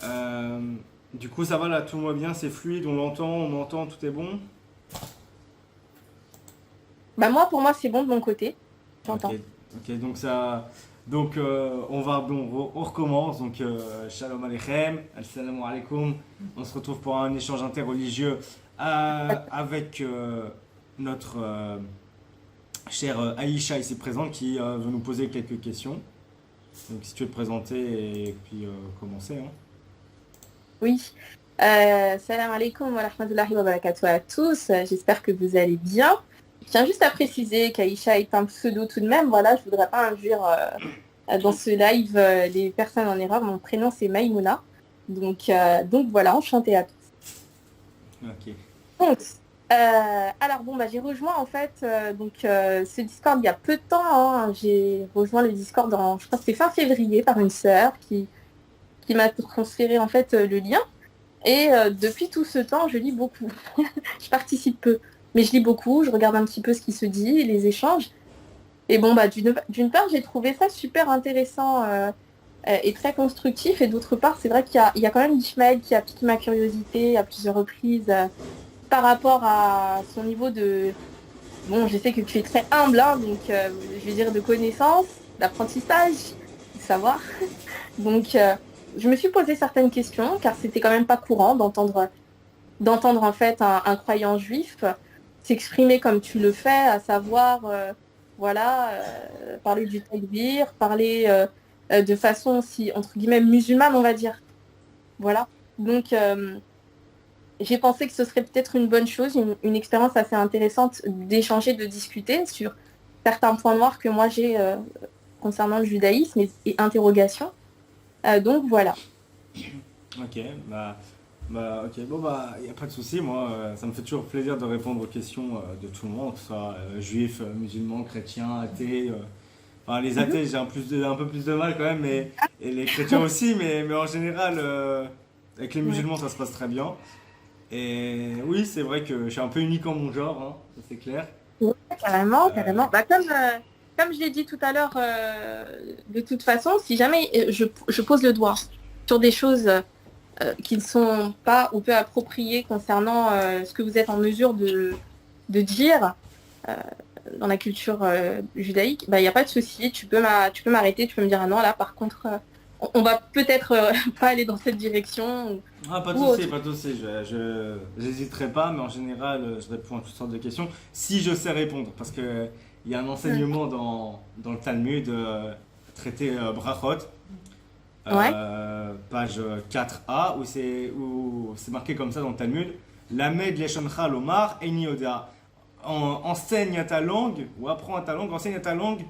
Euh, du coup, ça va là, tout va bien, c'est fluide, on m'entend, tout est bon? Bah moi, pour moi, c'est bon de mon côté. Ok, J'entends. ok, on va, bon, on recommence. Donc, shalom aleichem, assalamu alaikum. On se retrouve pour un échange interreligieux avec notre chère Aïcha ici présente qui veut nous poser quelques questions. Donc, si tu veux te présenter et puis commencer, hein. Oui. Salam alaikum wa rahmatullahi wa barakatuh à tous. J'espère que vous allez bien. Je tiens juste à préciser qu'Aïcha est un pseudo tout de même. Voilà, je voudrais pas induire dans ce live les personnes en erreur. Mon prénom, c'est Maïmouna. Donc voilà, enchantée à tous. Ok. Donc, alors bon, bah, j'ai rejoint en fait ce Discord il y a peu de temps, hein. J'ai rejoint le Discord je crois que c'était fin février par une sœur qui m'a transféré en fait le lien. Et depuis tout ce temps, je lis beaucoup. Je participe peu, mais je lis beaucoup, je regarde un petit peu ce qui se dit, les échanges. Et bon, bah, d'une part, j'ai trouvé ça super intéressant et très constructif. Et d'autre part, c'est vrai qu'il y a quand même Ishmael qui a piqué ma curiosité à plusieurs reprises par rapport à son niveau de... Bon, je sais que tu es très humble, hein, donc je vais dire de connaissances, d'apprentissage, de savoir. Donc, je me suis posé certaines questions, car c'était quand même pas courant d'entendre en fait un croyant juif s'exprimer comme tu le fais, à savoir, voilà, parler du takbir, parler de façon aussi, entre guillemets, musulmane, on va dire. Voilà. Donc, j'ai pensé que ce serait peut-être une bonne chose, une expérience assez intéressante d'échanger, de discuter sur certains points noirs que moi j'ai concernant le judaïsme et interrogations. Donc voilà. Ok, ok, bon bah, y a pas de souci, moi, ça me fait toujours plaisir de répondre aux questions de tout le monde, que ce soit juifs, musulmans, chrétiens, athées. Enfin, les Mhm. athées, j'ai un peu plus de mal quand même, et les chrétiens aussi, mais en général, avec les Ouais. musulmans, ça se passe très bien. Et oui, c'est vrai que je suis un peu unique en mon genre, hein, ça c'est clair. Ouais, carrément, Euh, carrément. Bah, comme je l'ai dit tout à l'heure, de toute façon, si jamais je pose le doigt sur des choses qui ne sont pas ou peu appropriées concernant ce que vous êtes en mesure de dire euh, dans la culture judaïque, bah, il n'y a pas de souci, tu peux m'arrêter, tu peux me dire ah non, là par contre, on va peut-être pas aller dans cette direction ah, pas de ou souci, autre. pas de souci, j'hésiterai pas, mais en général, je réponds à toutes sortes de questions si je sais répondre, parce que il y a un Hmm. enseignement dans le Talmud, traité Brachot, Ouais, page 4a, où c'est marqué comme ça dans le Talmud, Lamed leshoncha lomar eni oda. Enseigne à ta langue, ou apprends à ta langue, enseigne à ta langue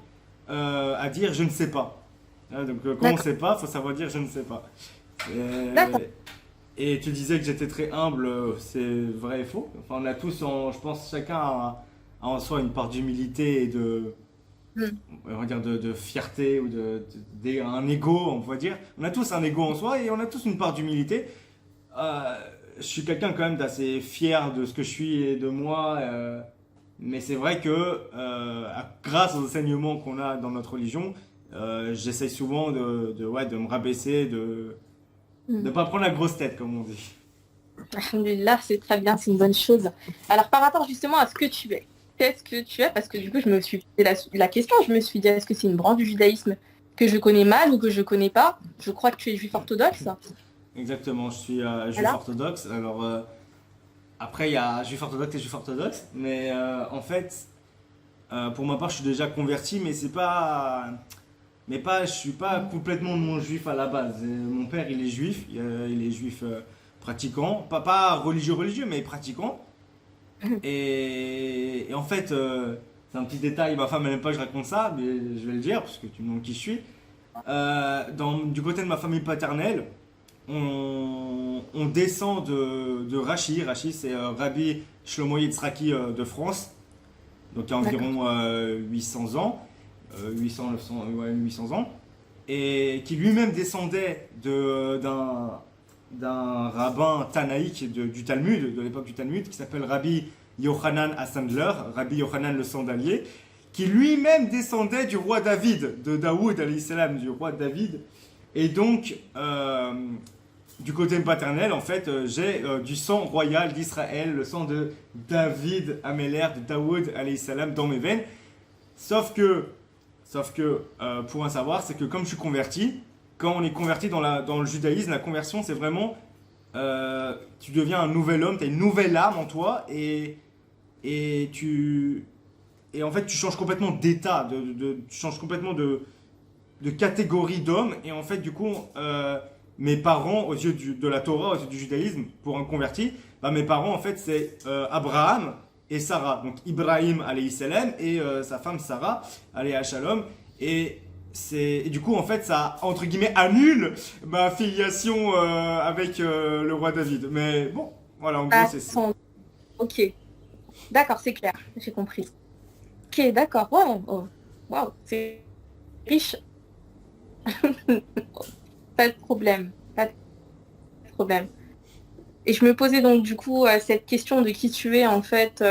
à dire je ne sais pas. Donc quand on ne d'accord, sait pas, il faut savoir dire je ne sais pas. d'accord. Euh, et tu disais que j'étais très humble, c'est vrai et faux. Enfin, on a tous, je pense, chacun a en soi une part d'humilité et Hmm. on va dire de fierté ou un ego, on pourrait dire. On a tous un ego en soi et on a tous une part d'humilité. Euh, je suis quelqu'un quand même d'assez fier de ce que je suis et de moi. Mais c'est vrai que grâce aux enseignements qu'on a dans notre religion, j'essaye souvent ouais, de me rabaisser, de Hmm. ne pas prendre la grosse tête, comme on dit. Alhamdulillah, c'est très bien, c'est une bonne chose. Alors, par rapport justement à ce que tu es, qu'est-ce que tu es? Parce que du coup, je me suis posé la question, je me suis dit, est-ce que c'est une branche du judaïsme que je connais mal ou que je connais pas? Je crois que tu es juif orthodoxe. Exactement, je suis juif Voilà. orthodoxe. Alors, après, il y a juif orthodoxe et juif orthodoxe. Mais en fait, pour ma part, je suis déjà converti, mais c'est pas. Mais pas, je suis pas complètement non juif à la base. Mon père, il est juif, il est juif pratiquant, pas religieux religieux, mais pratiquant. Et en fait, c'est un petit détail, ma femme elle n'aime pas que je raconte ça, mais je vais le dire parce que tu me demandes qui je suis. Du côté de ma famille paternelle, on descend de Rachi. Rachi, c'est Rabbi Shlomo Yitzhaki de France, donc il y a D'accord. environ 800 ans, 800, 900, ouais, 800 ans, et qui lui-même descendait d'un rabbin tanaïque du Talmud, de l'époque du Talmud, qui s'appelle Rabbi Yochanan Assandler, Rabbi Yochanan le Sandalier, qui lui-même descendait du roi David, de Daoud, alayhi salam, du roi David. Et donc, du côté paternel, en fait, j'ai du sang royal d'Israël, le sang de David Améler, de Daoud alayhi salam dans mes veines. Sauf que, pour un savoir, c'est que comme je suis converti, quand on est converti dans le judaïsme, la conversion, c'est vraiment, tu deviens un nouvel homme, tu as une nouvelle âme en toi, et en fait, tu changes complètement d'état, tu changes complètement de catégorie d'homme, et en fait, du coup, mes parents, aux yeux de la Torah, aux yeux du judaïsme, pour un converti, bah, mes parents, en fait, c'est Abraham et Sarah. Donc, Ibrahim, alayhi salam, et sa femme Sarah, alayhi shalom. Et du coup, en fait, ça, entre guillemets, annule ma filiation avec le roi David. Mais bon, voilà, en gros, c'est ça. Ok, d'accord, c'est clair, j'ai compris. Ok, d'accord, wow, oh, wow, c'est riche. Pas de problème, pas de problème. Et je me posais donc du coup cette question de qui tu es en fait,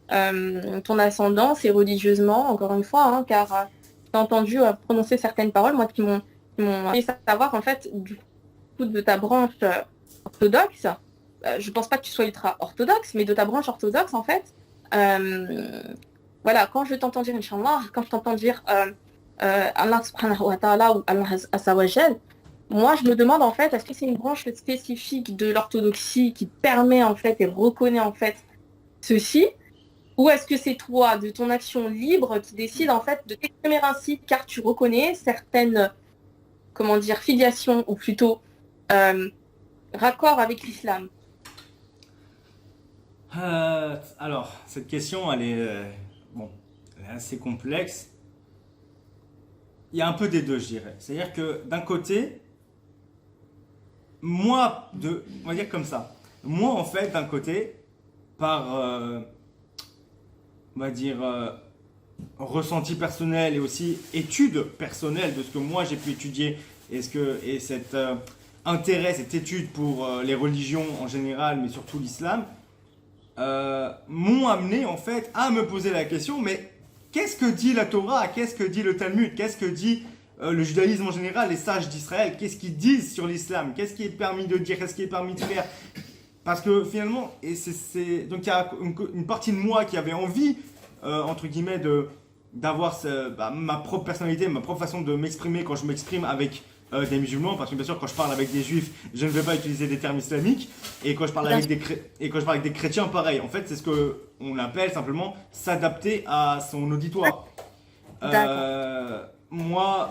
ton ascendance et religieusement, encore une fois, hein, car j'ai entendu prononcer certaines paroles, moi, qui m'ont fait savoir en fait du coup de ta branche orthodoxe. Je pense pas que tu sois ultra orthodoxe, mais de ta branche orthodoxe en fait. Voilà, quand je t'entends dire Inch'Allah, quand je t'entends dire Allah subhanahu wa ta'ala ou Allah azza wa jal, moi je me demande en fait, est-ce que c'est une branche spécifique de l'orthodoxie qui permet en fait et reconnaît en fait ceci, ou est-ce que c'est toi, de ton action libre, qui décide en fait de t'exprimer ainsi car tu reconnais certaines, comment dire, filiations ou plutôt raccords avec l'islam? Alors, cette question, elle est, bon, elle est assez complexe. Il y a un peu des deux, je dirais. C'est-à-dire que d'un côté, on va dire comme ça. Moi, en fait, d'un côté, par, on va dire, ressenti personnel et aussi étude personnelle de ce que moi j'ai pu étudier et cet intérêt, cette étude pour les religions en général, mais surtout l'islam, m'ont amené en fait à me poser la question, mais qu'est-ce que dit la Torah? Qu'est-ce que dit le Talmud? Qu'est-ce que dit le judaïsme en général, les sages d'Israël? Qu'est-ce qu'ils disent sur l'islam? Qu'est-ce qui est permis de dire? Qu'est-ce qui est permis de faire? Parce que finalement, donc il y a une partie de moi qui avait envie, entre guillemets, d'avoir ma propre personnalité, ma propre façon de m'exprimer quand je m'exprime avec des musulmans, parce que bien sûr quand je parle avec des juifs, je ne vais pas utiliser des termes islamiques, et quand je parle avec des chrétiens, pareil. En fait, c'est ce que on appelle simplement s'adapter à son auditoire. Moi,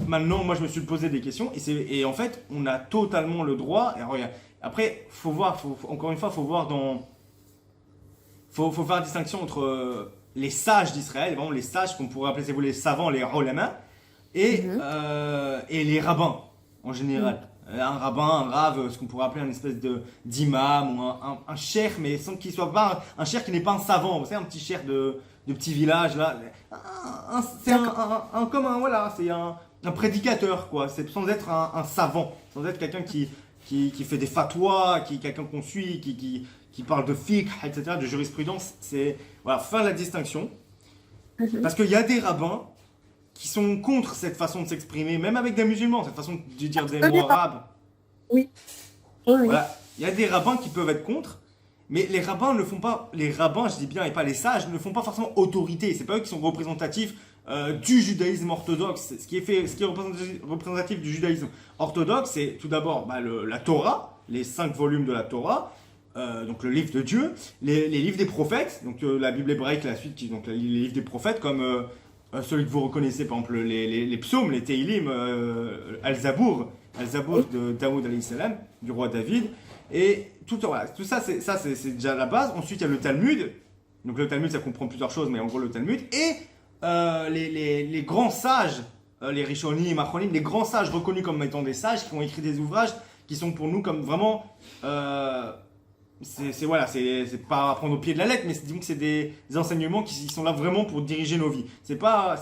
maintenant, moi je me suis posé des questions, et en fait, on a totalement le droit. Et regarde, après, encore une fois, faut voir faut faire la distinction entre les sages d'Israël, vraiment les sages qu'on pourrait appeler, si vous voulez, les savants, les ulama, et les rabbins en général. Un rabbin, un rave, ce qu'on pourrait appeler une espèce d'imam ou un cheikh, mais sans qu'il soit pas un cheikh qui n'est pas un savant. Vous savez, un petit cheikh de petit village là. C'est voilà, c'est un prédicateur quoi. C'est sans être un savant, sans être quelqu'un qui fait des fatwas, quelqu'un qu'on suit, qui parle de fiqh, etc., de jurisprudence. C'est voilà, faire la distinction. Parce qu'il y a des rabbins qui sont contre cette façon de s'exprimer, même avec des musulmans, cette façon de dire des mots arabes. Oui. Oui. Voilà. Il y a des rabbins qui peuvent être contre, mais les rabbins ne font pas, les rabbins, je dis bien, et pas les sages, ne font pas forcément autorité. C'est pas eux qui sont représentatifs du judaïsme orthodoxe. Ce qui est représentatif du judaïsme orthodoxe, c'est tout d'abord la Torah, les 5 volumes de la Torah, donc le livre de Dieu, les livres des prophètes, donc la Bible hébraïque, la suite, donc les livres des prophètes, comme celui que vous reconnaissez, par exemple, les psaumes, les Teilim, Al-Zabour de Daoud alayhi salam, du roi David. Et tout ça, c'est déjà la base. Ensuite, il y a le Talmud. Donc le Talmud, ça comprend plusieurs choses, mais en gros, le Talmud. Et les grands sages, les Rishonim, Achronim, les grands sages reconnus comme étant des sages, qui ont écrit des ouvrages qui sont pour nous comme vraiment... c'est pas à prendre au pied de la lettre, mais disons que c'est des enseignements qui sont là vraiment pour diriger nos vies. Ça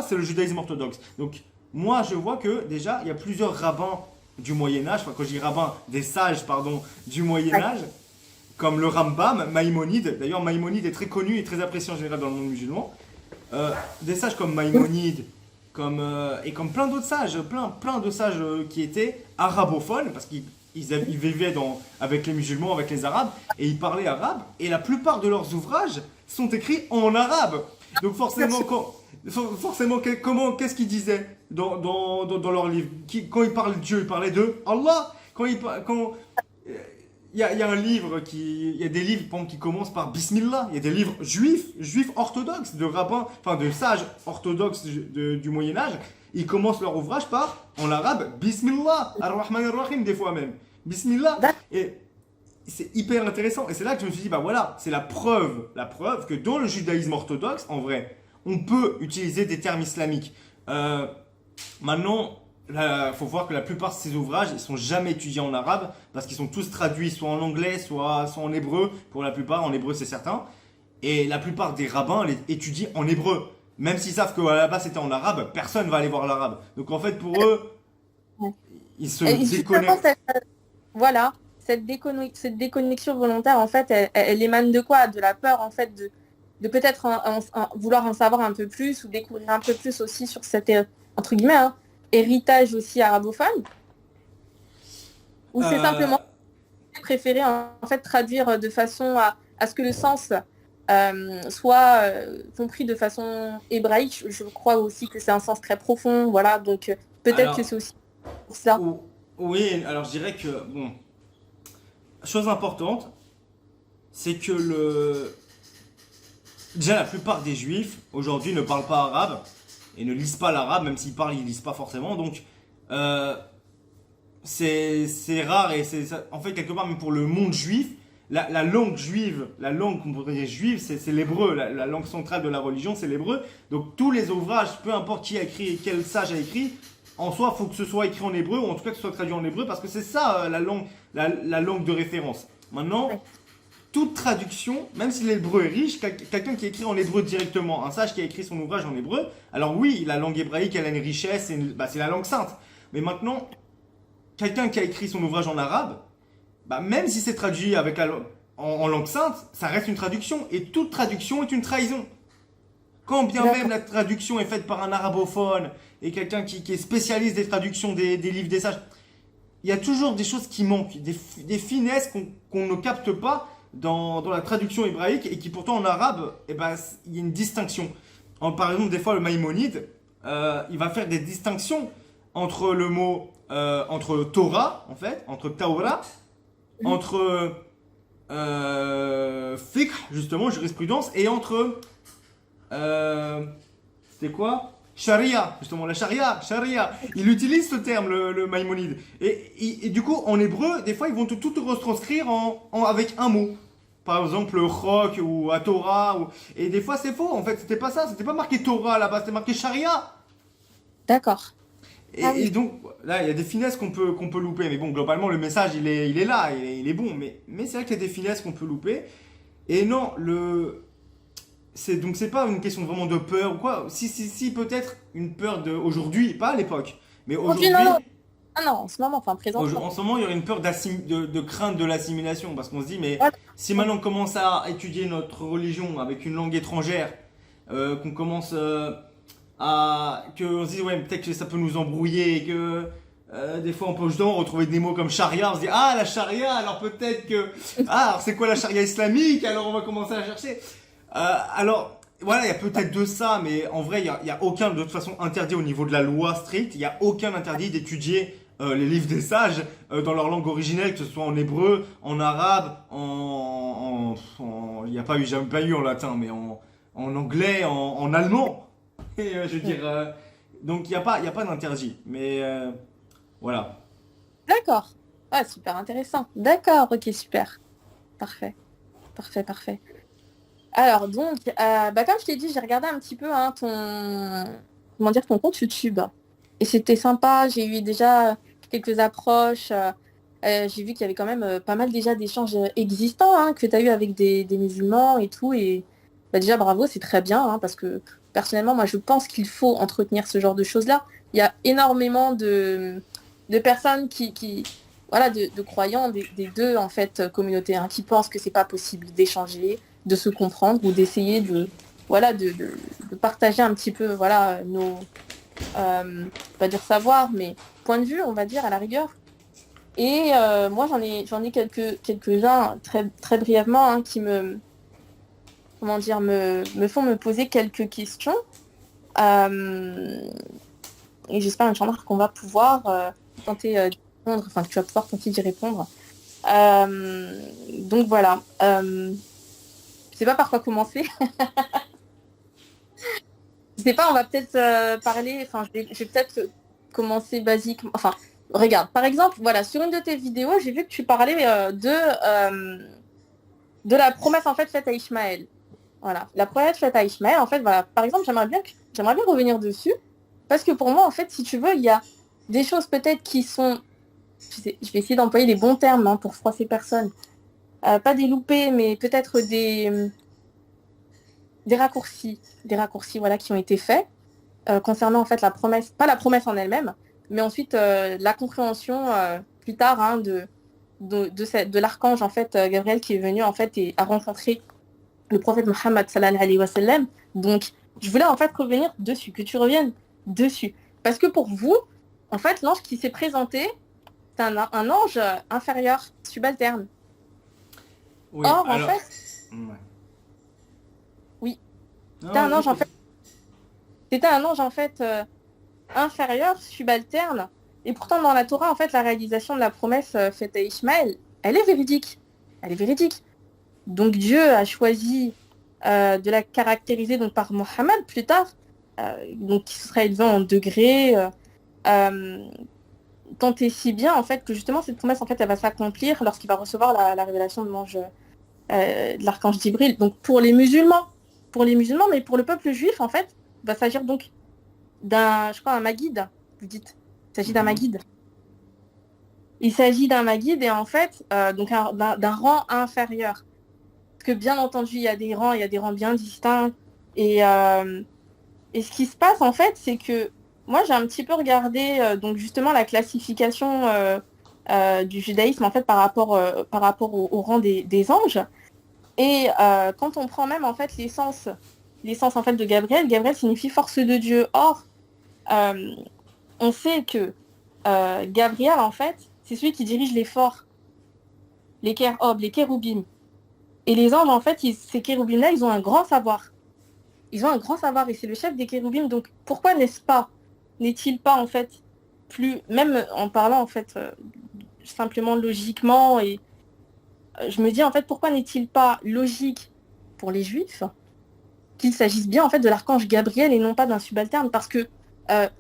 c'est le judaïsme orthodoxe. Donc moi je vois que déjà il y a plusieurs rabbins du Moyen-Âge, enfin quand je dis rabbins, des sages pardon, du Moyen-Âge, comme le Rambam, Maïmonide. D'ailleurs Maïmonide est très connu et très apprécié en général dans le monde musulman. Des sages comme Maïmonide, et comme plein d'autres sages, plein de sages qui étaient arabophones, parce qu'ils vivaient avec les musulmans, avec les arabes, et ils parlaient arabe, et la plupart de leurs ouvrages sont écrits en arabe. Donc forcément, qu'est-ce qu'ils disaient dans leurs livres? Quand ils parlent de Dieu, ils parlaient de Allah. Il y a un livre il y a des livres par exemple, qui commencent par Bismillah. Il y a des livres juifs orthodoxes, de rabbins, enfin de sages orthodoxes du Moyen Âge. Ils commencent leur ouvrage par, en arabe, Bismillah, Ar-Rahman Ar-Rahim, des fois même. Bismillah. Et c'est hyper intéressant. Et c'est là que je me suis dit, bah voilà, c'est la preuve que dans le judaïsme orthodoxe, en vrai, on peut utiliser des termes islamiques. Maintenant, il faut voir que la plupart de ces ouvrages, ils sont jamais étudiés en arabe parce qu'ils sont tous traduits soit en anglais, soit en hébreu. Pour la plupart, en hébreu, c'est certain. Et la plupart des rabbins les étudient en hébreu. Même s'ils savent qu'à la base c'était en arabe, personne va aller voir l'arabe. Donc en fait, pour eux, ils se déconnectent. Voilà, cette déconnexion volontaire, en fait, elle émane de quoi? De la peur, en fait, de peut-être vouloir en savoir un peu plus ou découvrir un peu plus aussi sur cet, entre guillemets, hein, héritage aussi arabophone. Ou c'est simplement préférer, en fait, traduire de façon à ce que le sens soit compris de façon hébraïque. Je crois aussi que c'est un sens très profond, voilà, donc peut-être que c'est aussi pour ça. Oui, alors je dirais que, bon, chose importante, c'est que déjà la plupart des juifs aujourd'hui ne parlent pas arabe et ne lisent pas l'arabe, même s'ils parlent, ils lisent pas forcément, donc c'est rare et en fait quelque part même pour le monde juif, la langue juive, la langue qu'on pourrait dire juive, c'est l'hébreu, la langue centrale de la religion, c'est l'hébreu. Donc tous les ouvrages, peu importe qui a écrit, quel sage a écrit, en soi, il faut que ce soit écrit en hébreu, ou en tout cas que ce soit traduit en hébreu, parce que c'est ça la langue de référence. Maintenant, toute traduction, même si l'hébreu est riche, quelqu'un qui écrit en hébreu directement, un sage qui a écrit son ouvrage en hébreu, alors oui, la langue hébraïque, elle a une richesse, c'est la langue sainte. Mais maintenant, quelqu'un qui a écrit son ouvrage en arabe, même si c'est traduit en langue sainte, ça reste une traduction, et toute traduction est une trahison. Quand bien même la traduction est faite par un arabophone et quelqu'un qui est spécialiste des traductions des livres des sages, il y a toujours des choses qui manquent, des finesses qu'on ne capte pas dans la traduction hébraïque et qui pourtant en arabe, il y a une distinction. Par exemple, des fois le Maïmonide, il va faire des distinctions entre le mot, entre Torah, en fait, entre Taura, entre fiqh, justement, jurisprudence, et entre... c'était quoi? Sharia, justement, la sharia. Il utilise ce terme, le Maïmonide. Et du coup, en hébreu, des fois, ils vont tout retranscrire avec un mot. Par exemple, chok ou à Torah. Et des fois, c'est faux. En fait, c'était pas ça. C'était pas marqué Torah là-bas, c'était marqué sharia. D'accord. Et donc, là, il y a des finesses qu'on peut louper. Mais bon, globalement, le message, il est là, il est bon. Mais c'est vrai qu'il y a des finesses qu'on peut louper. Et non, donc c'est pas une question vraiment de peur ou quoi. Si peut-être une peur aujourd'hui, pas à l'époque, mais aujourd'hui. Non, en ce moment, enfin présent. En ce moment, il y aurait une peur de crainte de l'assimilation parce qu'on se dit mais si maintenant on commence à étudier notre religion avec une langue étrangère, qu'on commence qu'on se dit ouais peut-être que ça peut nous embrouiller et que des fois on peut justement retrouver des mots comme charia, on se dit ah la charia alors peut-être que alors c'est quoi la charia islamique alors on va commencer à chercher. Alors, voilà, il y a peut-être de ça, mais en vrai, il y a aucun, de toute façon, interdit au niveau de la loi stricte. Il n'y a aucun interdit d'étudier les livres des sages dans leur langue originelle, que ce soit en hébreu, en arabe, il n'y a jamais pas eu en latin, mais en anglais, en allemand. Et, je veux dire, donc il n'y a pas d'interdit, mais voilà. D'accord. Ah, super intéressant. D'accord, ok, super. Parfait. Alors donc, comme je t'ai dit, j'ai regardé un petit peu ton compte YouTube. Et c'était sympa, j'ai eu déjà quelques approches. J'ai vu qu'il y avait quand même pas mal déjà d'échanges existants que tu as eu avec des musulmans et tout. Et déjà bravo, c'est très bien, parce que personnellement, moi je pense qu'il faut entretenir ce genre de choses-là. Il y a énormément de personnes voilà, de croyants des deux en fait communautés, qui pensent que c'est pas possible d'échanger, de se comprendre ou d'essayer de partager un petit peu voilà on va dire savoir, mais point de vue, on va dire, à la rigueur. Et moi, j'en ai quelques-uns, très, très brièvement, hein, qui comment dire, me font me poser quelques questions. Euh, et j'espère, Inch'Allah, qu'on va pouvoir tenter d'y répondre, enfin, que tu vas pouvoir tenter d'y répondre. Donc voilà. Je sais pas par quoi commencer. Je sais pas, on va peut-être parler, enfin, je vais peut-être commencer basique. Enfin, regarde, par exemple, voilà, sur une de tes vidéos, j'ai vu que tu parlais de la promesse en fait faite à Ishmaël. Voilà, la promesse faite à Ishmaël, en fait, voilà, par exemple, j'aimerais bien revenir dessus, parce que pour moi, en fait, si tu veux, il y a des choses peut-être qui sont, je vais essayer d'employer les bons termes hein, pour froisser personne. Pas des loupés, mais peut-être des raccourcis voilà, qui ont été faits concernant en fait la promesse, pas la promesse en elle-même, mais ensuite la compréhension plus tard hein, de l'archange en fait Gabriel qui est venu en fait et a rencontré le prophète Mohammed sallallahu alayhi wa sallam. Donc je voulais en fait revenir dessus, que tu reviennes dessus, parce que pour vous, en fait, l'ange qui s'est présenté, c'est un ange inférieur, subalterne. Oui, Or en alors. fait, Ouais. oui, Non, c'était un vas-y, ange en vas-y. fait, c'était un ange en fait inférieure, subalterne. Et pourtant, dans la Torah, en fait, la réalisation de la promesse faite à Ishmaël, elle est véridique. Elle est véridique. Donc Dieu a choisi de la caractériser donc, par Mohammed plus tard, donc qui sera élevé en degrés, euh, tant et si bien en fait que justement cette promesse en fait elle va s'accomplir lorsqu'il va recevoir la révélation de l'archange Jibril. Donc pour les musulmans, mais pour le peuple juif en fait, il va s'agir donc je crois, un Maguide, vous dites. Il s'agit d'un Mhm. Maguide. Il s'agit d'un Maguide et en fait, donc d'un rang inférieur. Parce que bien entendu, il y a des rangs bien distincts. Et ce qui se passe en fait, c'est que moi j'ai un petit peu regardé donc justement la classification du judaïsme en fait par rapport au rang des anges. Et quand on prend même en fait l'essence en fait de Gabriel, Gabriel signifie force de Dieu. Or, euh, on sait que Gabriel, en fait, c'est celui qui dirige les forts, les kérubim, les kéroubim. Et les anges, en fait, ces kéroubim-là, ils ont un grand savoir. Ils ont un grand savoir et c'est le chef des kéroubim. Donc, pourquoi n'est-il pas, en fait, plus, même en parlant, en fait, simplement logiquement, et je me dis, en fait, pourquoi n'est-il pas logique pour les juifs qu'il s'agisse bien, en fait, de l'archange Gabriel et non pas d'un subalterne? Parce que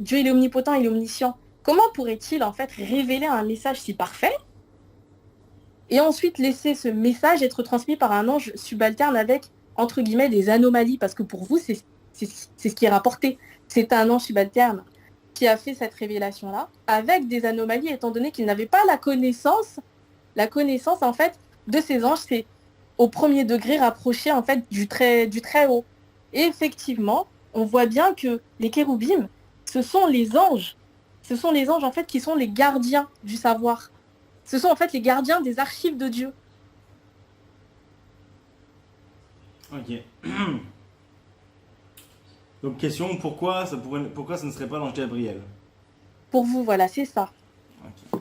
Dieu, il est omnipotent, il est omniscient. Comment pourrait-il, en fait, révéler un message si parfait et ensuite laisser ce message être transmis par un ange subalterne avec, entre guillemets, des anomalies, parce que pour vous, c'est ce qui est rapporté. C'est un ange subalterne qui a fait cette révélation-là, avec des anomalies, étant donné qu'il n'avait pas la connaissance, en fait, de ces anges, c'est au premier degré rapproché, en fait, du très haut. Et effectivement, on voit bien que les kéroubim, ce sont les anges. Ce sont les anges, en fait, qui sont les gardiens du savoir. Ce sont en fait les gardiens des archives de Dieu. Ok. Donc, question pourquoi ça ne serait pas l'ange Gabriel? Pour vous, voilà, c'est ça. Ok.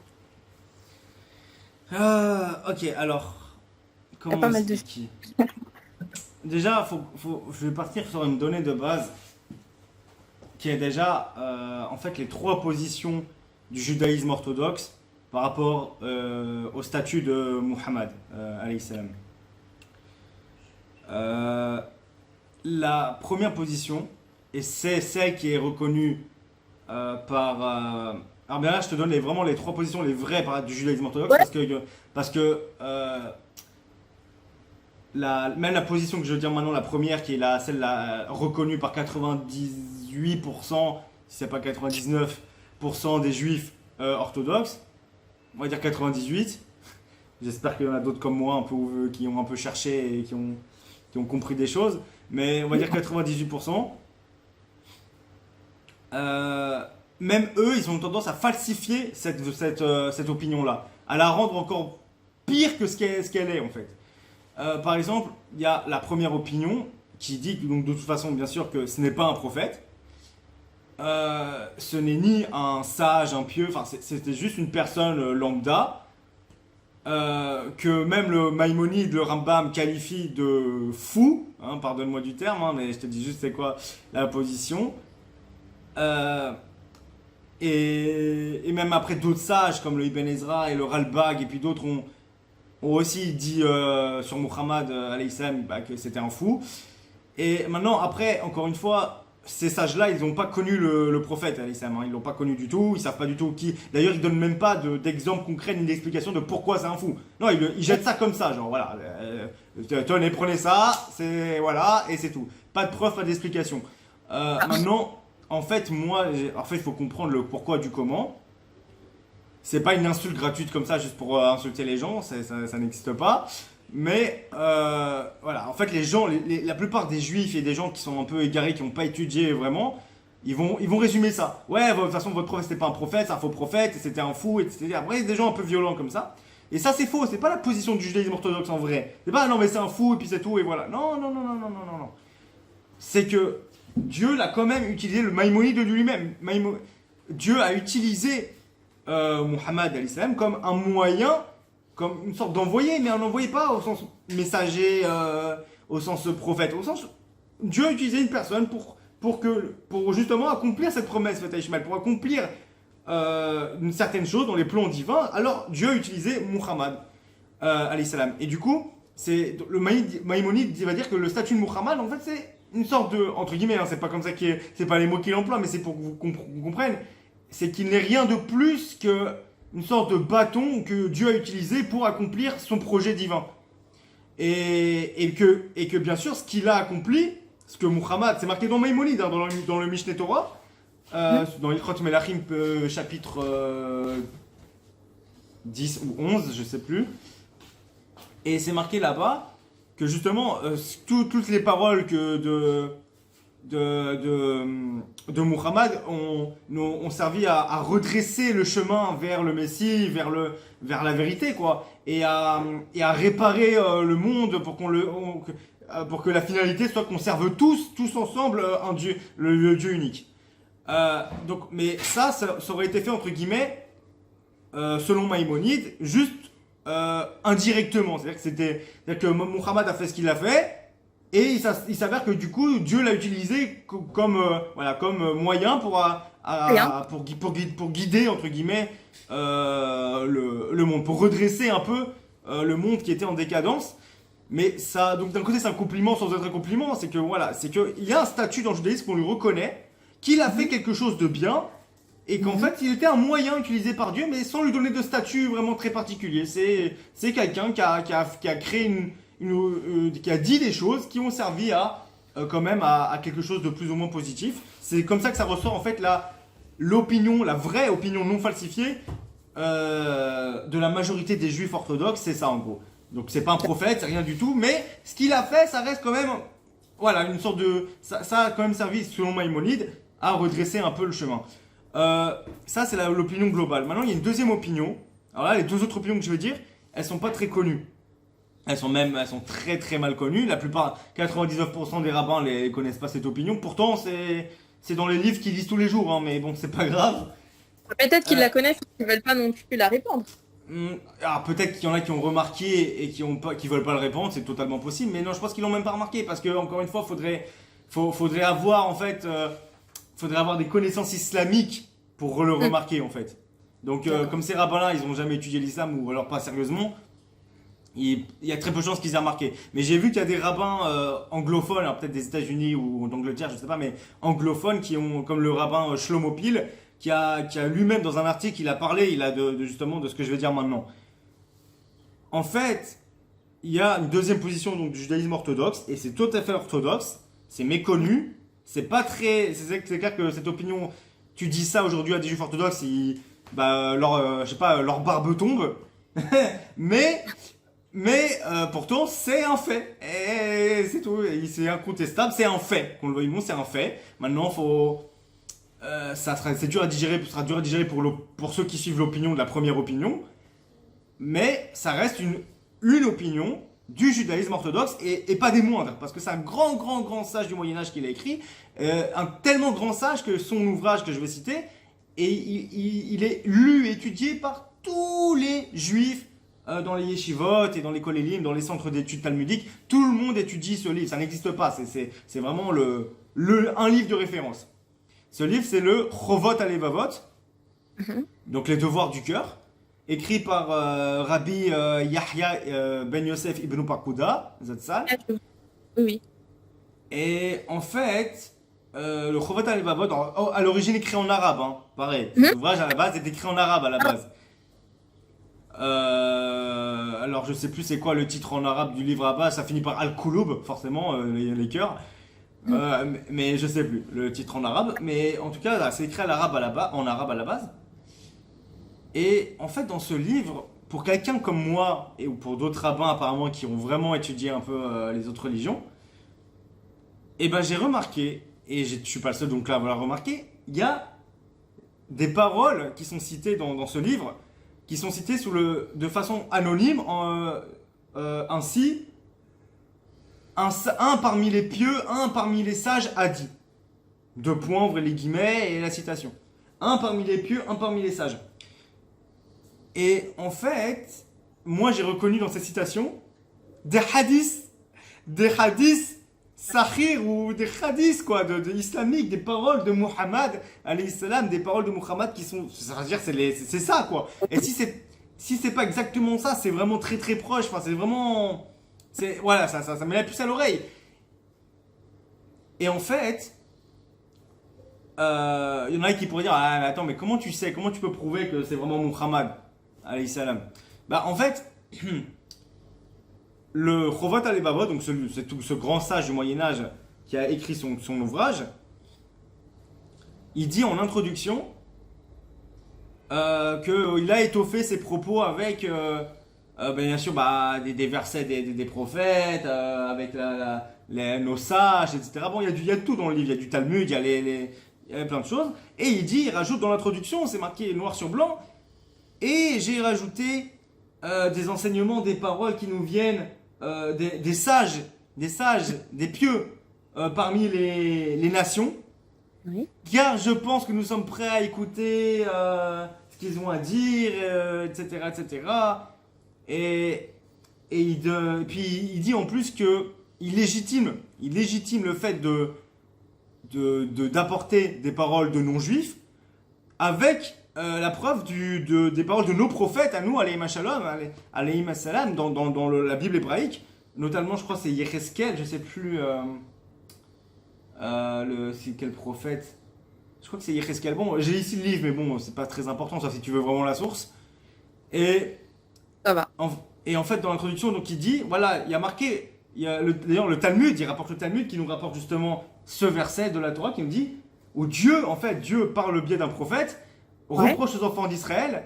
Ok, alors, Il y a comment pas mal de... expliquer? Déjà, je vais partir sur une donnée de base qui est déjà en fait les trois positions du judaïsme orthodoxe par rapport au statut de Muhammad alayhi salam. Euh, la première position, et c'est celle qui est reconnue par. Alors bien là, je te donne vraiment les trois positions, les vraies du judaïsme orthodoxe, Ouais, parce que même la position que je veux dire maintenant, la première, qui est celle reconnue par 98%, si c'est pas 99% des juifs orthodoxes, on va dire 98. J'espère qu'il y en a d'autres comme moi un peu, qui ont un peu cherché et qui ont compris des choses, mais on va dire 98%. Euh, Même eux, ils ont tendance à falsifier cette opinion-là, à la rendre encore pire que ce qu'elle est en fait. Par exemple, il y a la première opinion qui dit donc de toute façon, bien sûr, que ce n'est pas un prophète. ce n'est ni un sage, un pieux, enfin c'était juste une personne lambda que même le Maïmonide, le Rambam qualifie de fou, hein, pardonne-moi du terme, hein, mais je te dis juste c'est quoi la position. Euh, et même après d'autres sages comme le Ibn Ezra et le Ralbag et puis d'autres ont aussi dit sur Muhammad alayhi salam bah, que c'était un fou. Et maintenant, après, encore une fois, ces sages-là, ils n'ont pas connu le prophète, alayhi salam, hein. Ils l'ont pas connu du tout, ils savent pas du tout qui. D'ailleurs, ils donnent même pas d'exemple concret ni d'explication de pourquoi c'est un fou. Non, ils jettent ça comme ça, genre voilà. Tenez, prenez ça, c'est voilà, et c'est tout. Pas de preuve, pas d'explication. Maintenant, en fait, il faut comprendre le pourquoi du comment. C'est pas une insulte gratuite comme ça juste pour insulter les gens, ça n'existe pas. Mais voilà, en fait, les gens, la plupart des juifs et des gens qui sont un peu égarés, qui n'ont pas étudié vraiment, ils vont résumer ça. Ouais, de toute façon, votre prophète c'était pas un prophète, c'est un faux prophète, c'était un fou, etc. Après, il y a des gens un peu violents comme ça. Et ça, c'est faux, c'est pas la position du judaïsme orthodoxe en vrai. C'est pas non, mais c'est un fou et puis c'est tout et voilà. Non, non, non, non, non, non, non, non. C'est que Dieu l'a quand même utilisé le Maïmonide de lui-même. Dieu a utilisé Muhammad alayhi salam comme un moyen, comme une sorte d'envoyé, mais un envoyé pas au sens messager, au sens prophète, au sens Dieu a utilisé une personne pour justement accomplir cette promesse faite à Ishmael, pour accomplir une certaine chose dans les plans divins. Alors Dieu a utilisé Muhammad alayhi salam. Et du coup, le Maïmonide va dire que le statut de Muhammad, en fait, c'est une sorte de entre guillemets, hein, c'est pas comme ça c'est pas les mots qu'il emploie, mais c'est pour que vous compreniez, c'est qu'il n'est rien de plus que une sorte de bâton que Dieu a utilisé pour accomplir son projet divin. Et que bien sûr, ce qu'il a accompli, ce que Muhammad, c'est marqué dans Maïmonide, hein, dans le Mishneh Torah, dans l'Ilchot Melachim, chapitre 10 ou 11, je sais plus. Et c'est marqué là-bas que justement, toutes les paroles de Muhammad ont servi à redresser le chemin vers le Messie, vers la vérité, quoi, et à réparer le monde pour que la finalité soit qu'on serve tous ensemble un Dieu, le Dieu unique. Donc, mais ça aurait été fait entre guillemets, selon Maïmonide, juste indirectement. C'est-à-dire que Muhammad a fait ce qu'il a fait. Et il s'avère que du coup, Dieu l'a utilisé comme moyen pour guider, entre guillemets, le monde, pour redresser un peu le monde qui était en décadence. Mais ça, donc d'un côté, c'est un compliment sans être un compliment. C'est qu'il y a un statut dans le judaïsme qu'on lui reconnaît, qu'il a fait quelque chose de bien, et qu'en fait, il était un moyen utilisé par Dieu, mais sans lui donner de statut vraiment très particulier. C'est quelqu'un qui a créé qui a dit des choses qui ont servi quand même à quelque chose de plus ou moins positif. C'est comme ça que ça ressort en fait l'opinion, la vraie opinion non falsifiée de la majorité des juifs orthodoxes, c'est ça en gros. Donc c'est pas un prophète, c'est rien du tout, mais ce qu'il a fait, ça reste quand même, voilà, une sorte de, ça a quand même servi selon Maïmonide à redresser un peu le chemin. Ça c'est l'opinion globale. Maintenant il y a une deuxième opinion. Alors là les deux autres opinions que je veux dire, elles sont pas très connues. Elles sont très très mal connues. La plupart, 99% des rabbins ne connaissent pas cette opinion. Pourtant, c'est dans les livres qu'ils lisent tous les jours, hein, mais bon, c'est pas grave. Peut-être qu'ils la connaissent et qu'ils veulent pas non plus la répandre. Alors peut-être qu'il y en a qui ont remarqué et qui veulent pas le répandre, c'est totalement possible. Mais non, je pense qu'ils l'ont même pas remarqué parce que encore une fois, faudrait avoir en fait, faudrait avoir des connaissances islamiques pour le remarquer en fait. Donc comme ces rabbins-là, ils ont jamais étudié l'islam ou alors pas sérieusement. Il y a très peu de chances qu'ils aient remarqué. Mais j'ai vu qu'il y a des rabbins anglophones, alors peut-être des États-Unis ou d'Angleterre, je sais pas, mais anglophones qui ont, comme le rabbin Shlomo Pil, qui a lui-même dans un article, il a parlé, justement de ce que je vais dire maintenant. En fait, il y a une deuxième position donc, du judaïsme orthodoxe, et c'est tout à fait orthodoxe, c'est méconnu, c'est pas très. C'est clair que cette opinion, tu dis ça aujourd'hui à des juifs orthodoxes, je sais pas, leur barbe tombe. Mais pourtant, c'est un fait. Et c'est tout. C'est incontestable. C'est un fait. Qu'on le veuille ou non, c'est un fait. Maintenant, c'est dur à digérer. Ce sera dur à digérer pour ceux qui suivent l'opinion de la première opinion. Mais ça reste une opinion du judaïsme orthodoxe et pas des moindres, parce que c'est un grand sage du Moyen-Âge qui l'a écrit, un tellement grand sage que son ouvrage que je vais citer, et il est lu et étudié par tous les juifs dans les yeshivot et dans les kolélim, dans les centres d'études talmudiques. Tout le monde étudie ce livre, ça n'existe pas, c'est vraiment un livre de référence. Ce livre, c'est le Chovot Alevavot, donc les devoirs du cœur, écrit par Rabbi Yahya Ben Yosef Ibn Pakuda, Zatzal. Oui. Et en fait, le Chovot Alevavot, à l'origine écrit en arabe, hein, pareil. L'ouvrage à la base est écrit en arabe à la base. Alors je sais plus c'est quoi le titre en arabe du livre à base, ça finit par Al-Kulub, forcément, les cœurs. Mais je sais plus le titre en arabe, mais en tout cas là, c'est écrit en arabe à la base. Et en fait dans ce livre, pour quelqu'un comme moi et ou pour d'autres rabbins apparemment qui ont vraiment étudié un peu les autres religions, et ben j'ai remarqué, et je suis pas le seul donc là à l'avoir remarqué, il y a des paroles qui sont citées dans ce livre, qui sont citées de façon anonyme, ainsi. Un parmi les pieux, un parmi les sages a dit. Deux points, ouvrez les guillemets et la citation. Un parmi les pieux, un parmi les sages. Et en fait, moi j'ai reconnu dans ces citations des hadiths sahir ou des hadiths quoi, de islamiques, des paroles de Muhammad alayhi salam, des paroles de Muhammad qui sont, ça veut dire c'est ça quoi. Et si c'est pas exactement ça, c'est vraiment très proche. Enfin c'est vraiment voilà, ça me met la puce à l'oreille. Et en fait, il y en a qui pourraient dire ah, mais attends, mais comment tu sais, comment tu peux prouver que c'est vraiment Muhammad alayhi salam? Bah en fait, le Chovot Alevavot, donc ce grand sage du Moyen-Âge qui a écrit son ouvrage, il dit en introduction qu'il a étoffé ses propos avec bien sûr des versets des prophètes, avec nos sages, etc. Bon, il y a tout dans le livre, il y a du Talmud, il y a plein de choses. Et il rajoute dans l'introduction, c'est marqué noir sur blanc, et j'ai rajouté des enseignements, des paroles qui nous viennent des sages, des pieux parmi les nations. Oui. Car je pense que nous sommes prêts à écouter ce qu'ils ont à dire, etc., etc. Et puis il dit en plus que il légitime le fait d'apporter des paroles de non-juifs avec la preuve des paroles de nos prophètes à nous, alayhim shalom, alayhim salam, dans la Bible hébraïque, notamment je crois c'est Yecheskel, je sais plus c'est quel prophète, je crois que c'est Yecheskel. Bon, j'ai ici le livre mais bon c'est pas très important sauf si tu veux vraiment la source. Et Ça va. Et en fait, dans l'introduction, donc il dit, voilà, il y a marqué, d'ailleurs le Talmud, il rapporte le Talmud qui nous rapporte justement ce verset de la Torah qui nous dit, où Dieu, par le biais d'un prophète, reproche aux enfants d'Israël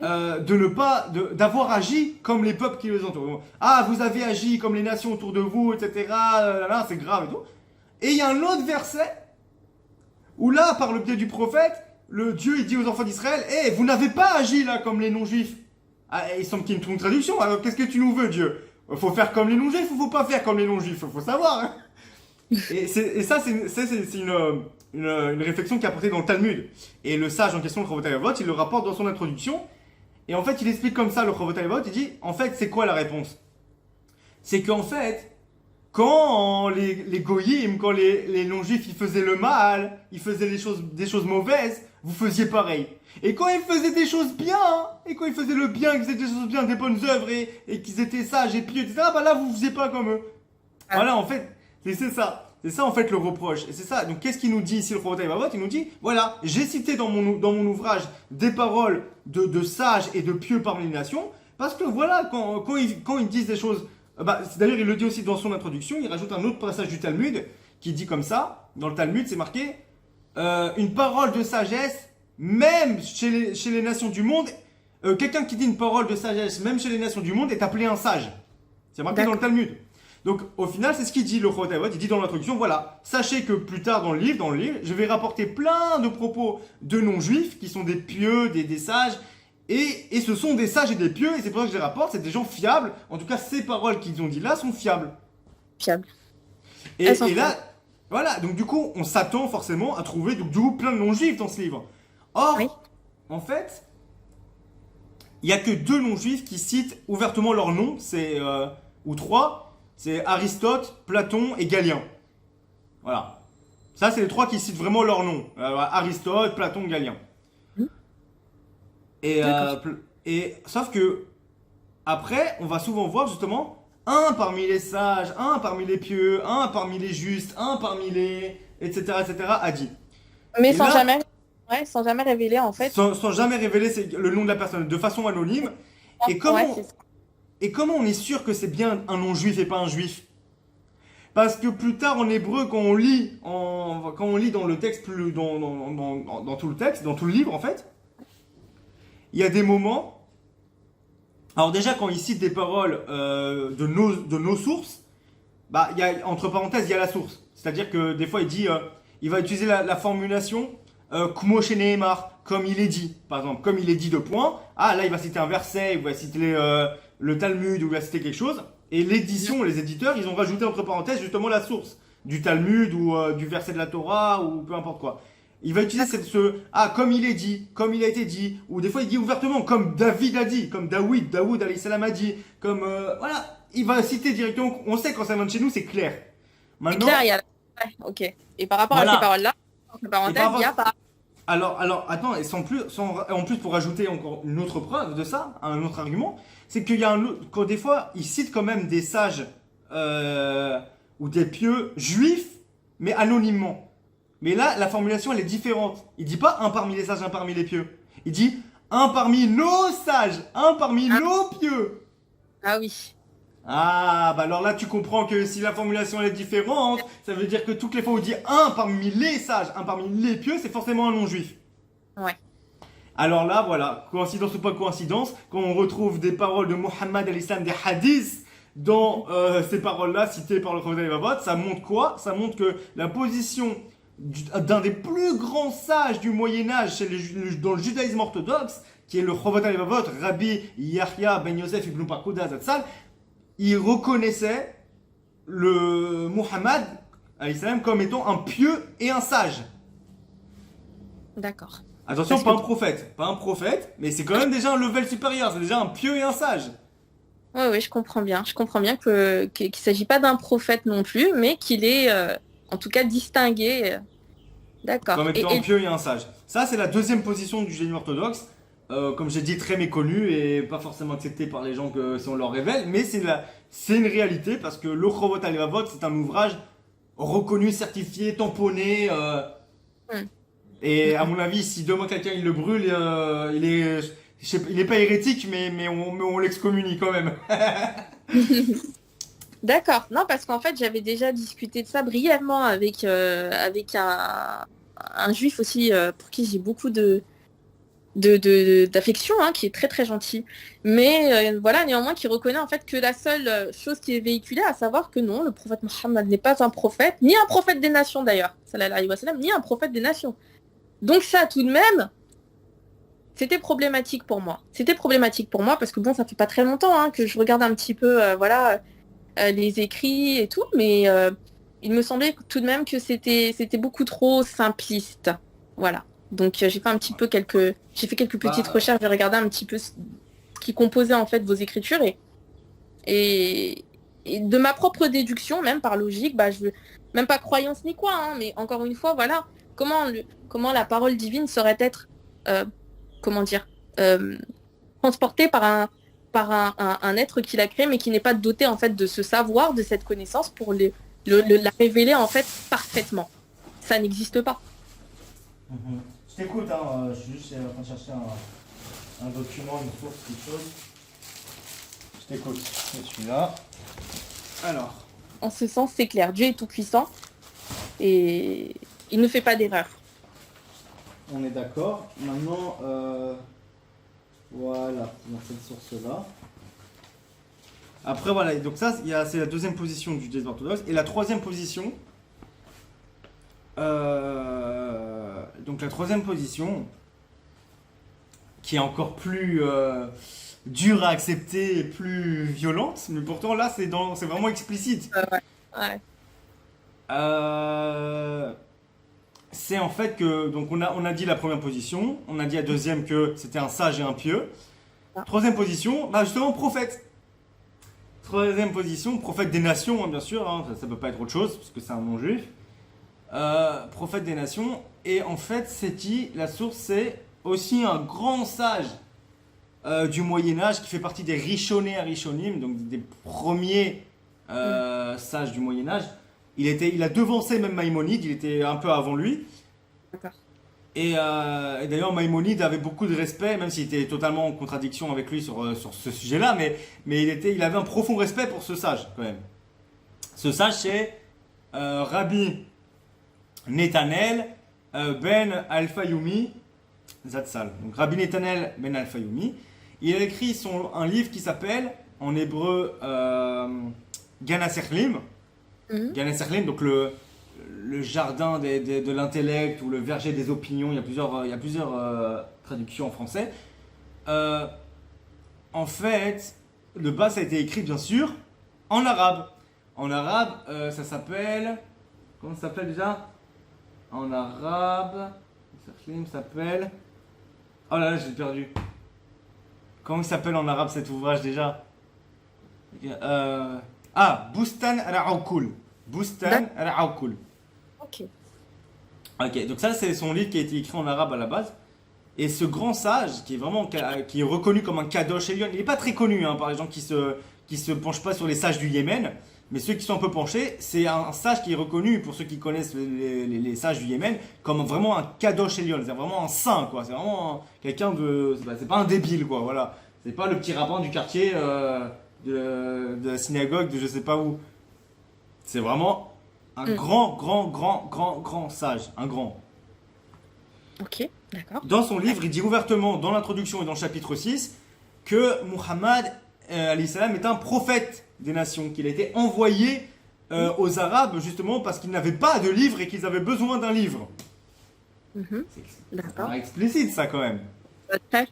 d'avoir agi comme les peuples qui les entourent. Ah, vous avez agi comme les nations autour de vous, etc. Là, c'est grave et tout. Et il y a un autre verset où là, par le biais du prophète, le Dieu il dit aux enfants d'Israël, vous n'avez pas agi là comme les non-juifs. Ah, il semble qu'il y ait une traduction. Alors qu'est-ce que tu nous veux, Dieu? Faut faire comme les non-juifs ou faut pas faire comme les non-juifs? Faut savoir. Hein. Et ça, c'est une réflexion qui est apportée dans le Talmud. Et le sage en question, le Chovot Alevavot, il le rapporte dans son introduction. Et en fait, il explique comme ça le Chovot Alevavot. Il dit, en fait, c'est quoi la réponse? C'est qu'en fait, quand les goyim, quand les non-juifs, ils faisaient le mal, ils faisaient des choses mauvaises, vous faisiez pareil. Et quand ils faisaient des choses bien, et quand ils faisaient le bien, qu'ils faisaient des choses bien, des bonnes œuvres, et qu'ils étaient sages et pieux, etc., bah là, vous faisiez pas comme eux. Ah. Voilà, en fait, c'est ça. C'est ça, en fait, le reproche. Et c'est ça. Donc, qu'est-ce qu'il nous dit ici, le Chovot Alevavot? Il nous dit, voilà, j'ai cité dans mon ouvrage des paroles de sages et de pieux parmi les nations, parce que voilà, quand ils disent des choses, d'ailleurs, il le dit aussi dans son introduction, il rajoute un autre passage du Talmud, qui dit comme ça, dans le Talmud, c'est marqué, une parole de sagesse, même chez les nations du monde, quelqu'un qui dit une parole de sagesse, même chez les nations du monde, est appelé un sage. C'est marqué dans le Talmud. Donc, au final, c'est ce qu'il dit, le Chovot Alevavot. Il dit dans l'introduction, voilà, sachez que plus tard dans le livre, je vais rapporter plein de propos de non-juifs, qui sont des pieux, des sages, Et ce sont des sages et des pieux, et c'est pour ça que je les rapporte, c'est des gens fiables. En tout cas, ces paroles qu'ils ont dit là sont fiables. Fiable. Et, Elles sont et fiables. là, voilà, donc du coup, on s'attend forcément à trouver donc, du coup, plein de non-juifs dans ce livre. Oui. Or, en fait, il n'y a que deux non-juifs qui citent ouvertement leur nom, ou trois, c'est Aristote, Platon et Galien. Voilà. Ça, c'est les trois qui citent vraiment leur nom. Aristote, Platon, Galien. Mhm. Et, D'accord. sauf que après, on va souvent voir justement un parmi les sages, un parmi les pieux, un parmi les justes, un parmi les etc. a dit. Mais Et là, sans jamais révéler en fait. sans jamais révéler le nom de la personne, de façon anonyme. Et Ouais, c'est comment, ça. et comment on est sûr que c'est bien un non-juif et pas un juif? Parce que plus tard en hébreu, quand on lit dans le texte, dans tout le texte, dans tout le livre en fait, il y a des moments. Alors déjà, quand il cite des paroles de nos sources, bah, entre parenthèses, il y a la source. C'est-à-dire que des fois, il va utiliser la formulation Kumo Neymar, comme il est dit. Par exemple, comme il est dit de points. Ah, là, il va citer un verset, il va citer le Talmud, ou il va citer quelque chose. Et l'édition, les éditeurs, ils ont rajouté entre parenthèses justement la source du Talmud ou du verset de la Torah ou peu importe quoi. Il va utiliser comme il est dit, comme il a été dit, ou des fois il dit ouvertement, comme David a dit, comme Daoud alayhi salam a dit, comme voilà, il va citer directement. On sait quand ça vient de chez nous, c'est clair. C'est clair, Maintenant, il y a. Ouais, ok. Et par rapport à ces voilà. paroles-là, entre Et par parenthèses, il n'y a rapport, pas. attends, et en plus pour ajouter encore une autre preuve de ça, un autre argument, c'est qu'il y a quand des fois il cite quand même des sages ou des pieux juifs, mais anonymement. Mais là, la formulation, elle est différente. Il dit pas un parmi les sages, un parmi les pieux. Il dit un parmi nos sages, un parmi Ah, nos pieux. ah oui. Ah, bah alors là, tu comprends que si la formulation elle est différente, ça veut dire que toutes les fois où il dit un parmi les sages, un parmi les pieux, c'est forcément un non-juif. Ouais. Alors là, voilà, coïncidence ou pas coïncidence, quand on retrouve des paroles de Mohammed al-Islam, des hadiths, dans ces paroles-là citées par le prophète al ça montre quoi? Ça montre que la position d'un des plus grands sages du Moyen-Âge dans le judaïsme orthodoxe, qui est le prophète al Rabbi Yahya ben Yosef ibn Pakuda Zatzal, il reconnaissait le Muhammad al-Islam comme étant un pieux et un sage. D'accord. Attention, Parce que. pas un prophète, mais c'est quand même déjà un level supérieur, c'est déjà un pieux et un sage. Oui, oui, je comprends bien. Je comprends bien qu'il ne s'agit pas d'un prophète non plus, mais qu'il est en tout cas distingué. D'accord. Comme étant un pieux et un sage. Ça, c'est la deuxième position du génie orthodoxe, comme j'ai dit, très méconnue et pas forcément acceptée par les gens que si on leur révèle, mais c'est une réalité parce que le Chovot HaLevavot, c'est un ouvrage reconnu, certifié, tamponné. Hmm. Et à mon avis, si demain quelqu'un il le brûle, il est pas hérétique, mais on l'excommunie quand même. D'accord. Non, parce qu'en fait, j'avais déjà discuté de ça brièvement avec un juif aussi pour qui j'ai beaucoup d'affection, hein, qui est très très gentil. Mais voilà, néanmoins, qui reconnaît en fait que la seule chose qui est véhiculée, à savoir que non, le prophète Mohammed n'est pas un prophète, ni un prophète des nations d'ailleurs, sallallahu alayhi wa sallam, ni un prophète des nations. Donc ça, tout de même, c'était problématique pour moi. C'était problématique pour moi parce que bon, ça fait pas très longtemps hein, que je regarde un petit peu, voilà, les écrits et tout, mais il me semblait tout de même que c'était beaucoup trop simpliste. Voilà. Donc j'ai fait quelques petites Bah, recherches, j'ai regardé un petit peu ce qui composait en fait vos écritures et, et de ma propre déduction, même par logique, bah je veux même pas croyance ni quoi, hein, mais encore une fois, voilà, comment la parole divine saurait être, euh, comment dire, euh, transportée par un être qui l'a créé, mais qui n'est pas doté en fait de ce savoir, de cette connaissance pour la révéler en fait parfaitement. Ça n'existe pas. je t'écoute, hein, je suis juste en train de chercher un document, une source, quelque chose. Je t'écoute, je suis là. Alors, En ce sens, c'est clair. Dieu est tout puissant et il ne fait pas d'erreur. on est d'accord. Maintenant, voilà, dans cette source-là. Après, voilà, donc ça, c'est la deuxième position du judaïsme orthodoxe. Et la troisième position, donc la troisième position, qui est encore plus dure à accepter et plus violente, mais pourtant là c'est vraiment explicite. Ouais. Ouais. Euh, c'est en fait que, donc on a dit la première position, on a dit la deuxième que c'était un sage et un pieux. Ah. Troisième position, bah justement prophète. Troisième position, prophète des nations, hein, bien sûr, hein, ça peut pas être autre chose, parce que c'est un nom juif. Prophète des nations, et en fait c'est dit, la source c'est aussi un grand sage du Moyen-Âge qui fait partie des Rishoné à Rishonim, donc des premiers sages du Moyen-Âge. Il a devancé même Maïmonide, il était un peu avant lui. D'accord. Et d'ailleurs, Maïmonide avait beaucoup de respect, même s'il était totalement en contradiction avec lui sur ce sujet-là, mais il avait un profond respect pour ce sage, quand même. Ce sage, c'est Rabbi Netanel ben Al-Fayoumi Zatzal. Donc, Rabbi Netanel ben Al-Fayoumi. Il a écrit un livre qui s'appelle, en hébreu, Gan HaSechlim. Mhm. Gan HaSechlim, donc le jardin de l'intellect ou le verger des opinions, il y a plusieurs traductions en français. Euh, En fait, de base, ça a été écrit, bien sûr, en arabe. En arabe, ça s'appelle... Comment ça s'appelle déjà? En arabe... Sachlim s'appelle... Oh là là, j'ai perdu. Comment il s'appelle en arabe cet ouvrage déjà? Bustan al-Aoukul. Bustan al-Aoukul. Ok. Ok, donc ça c'est son livre qui a été écrit en arabe à la base. Et ce grand sage, qui est reconnu comme un Kadosh Elion, il n'est pas très connu par les gens qui se penchent pas sur les sages du Yémen, mais ceux qui sont un peu penchés, c'est un sage qui est reconnu, pour ceux qui connaissent les sages du Yémen, comme vraiment un Kadosh Elion, c'est vraiment un saint, quoi. C'est vraiment quelqu'un de... C'est pas un débile, quoi, voilà. C'est pas le petit rabbin du quartier, de la synagogue, de je sais pas où. C'est vraiment un Mm. grand sage, un grand. Ok, d'accord. Dans son livre, il dit ouvertement, dans l'introduction et dans le chapitre 6, que Muhammad alayhi salam est un prophète des nations, qu'il a été envoyé aux Arabes justement parce qu'ils n'avaient pas de livre et qu'ils avaient besoin d'un livre. Mhm. C'est D'accord. explicite ça quand même. Ok.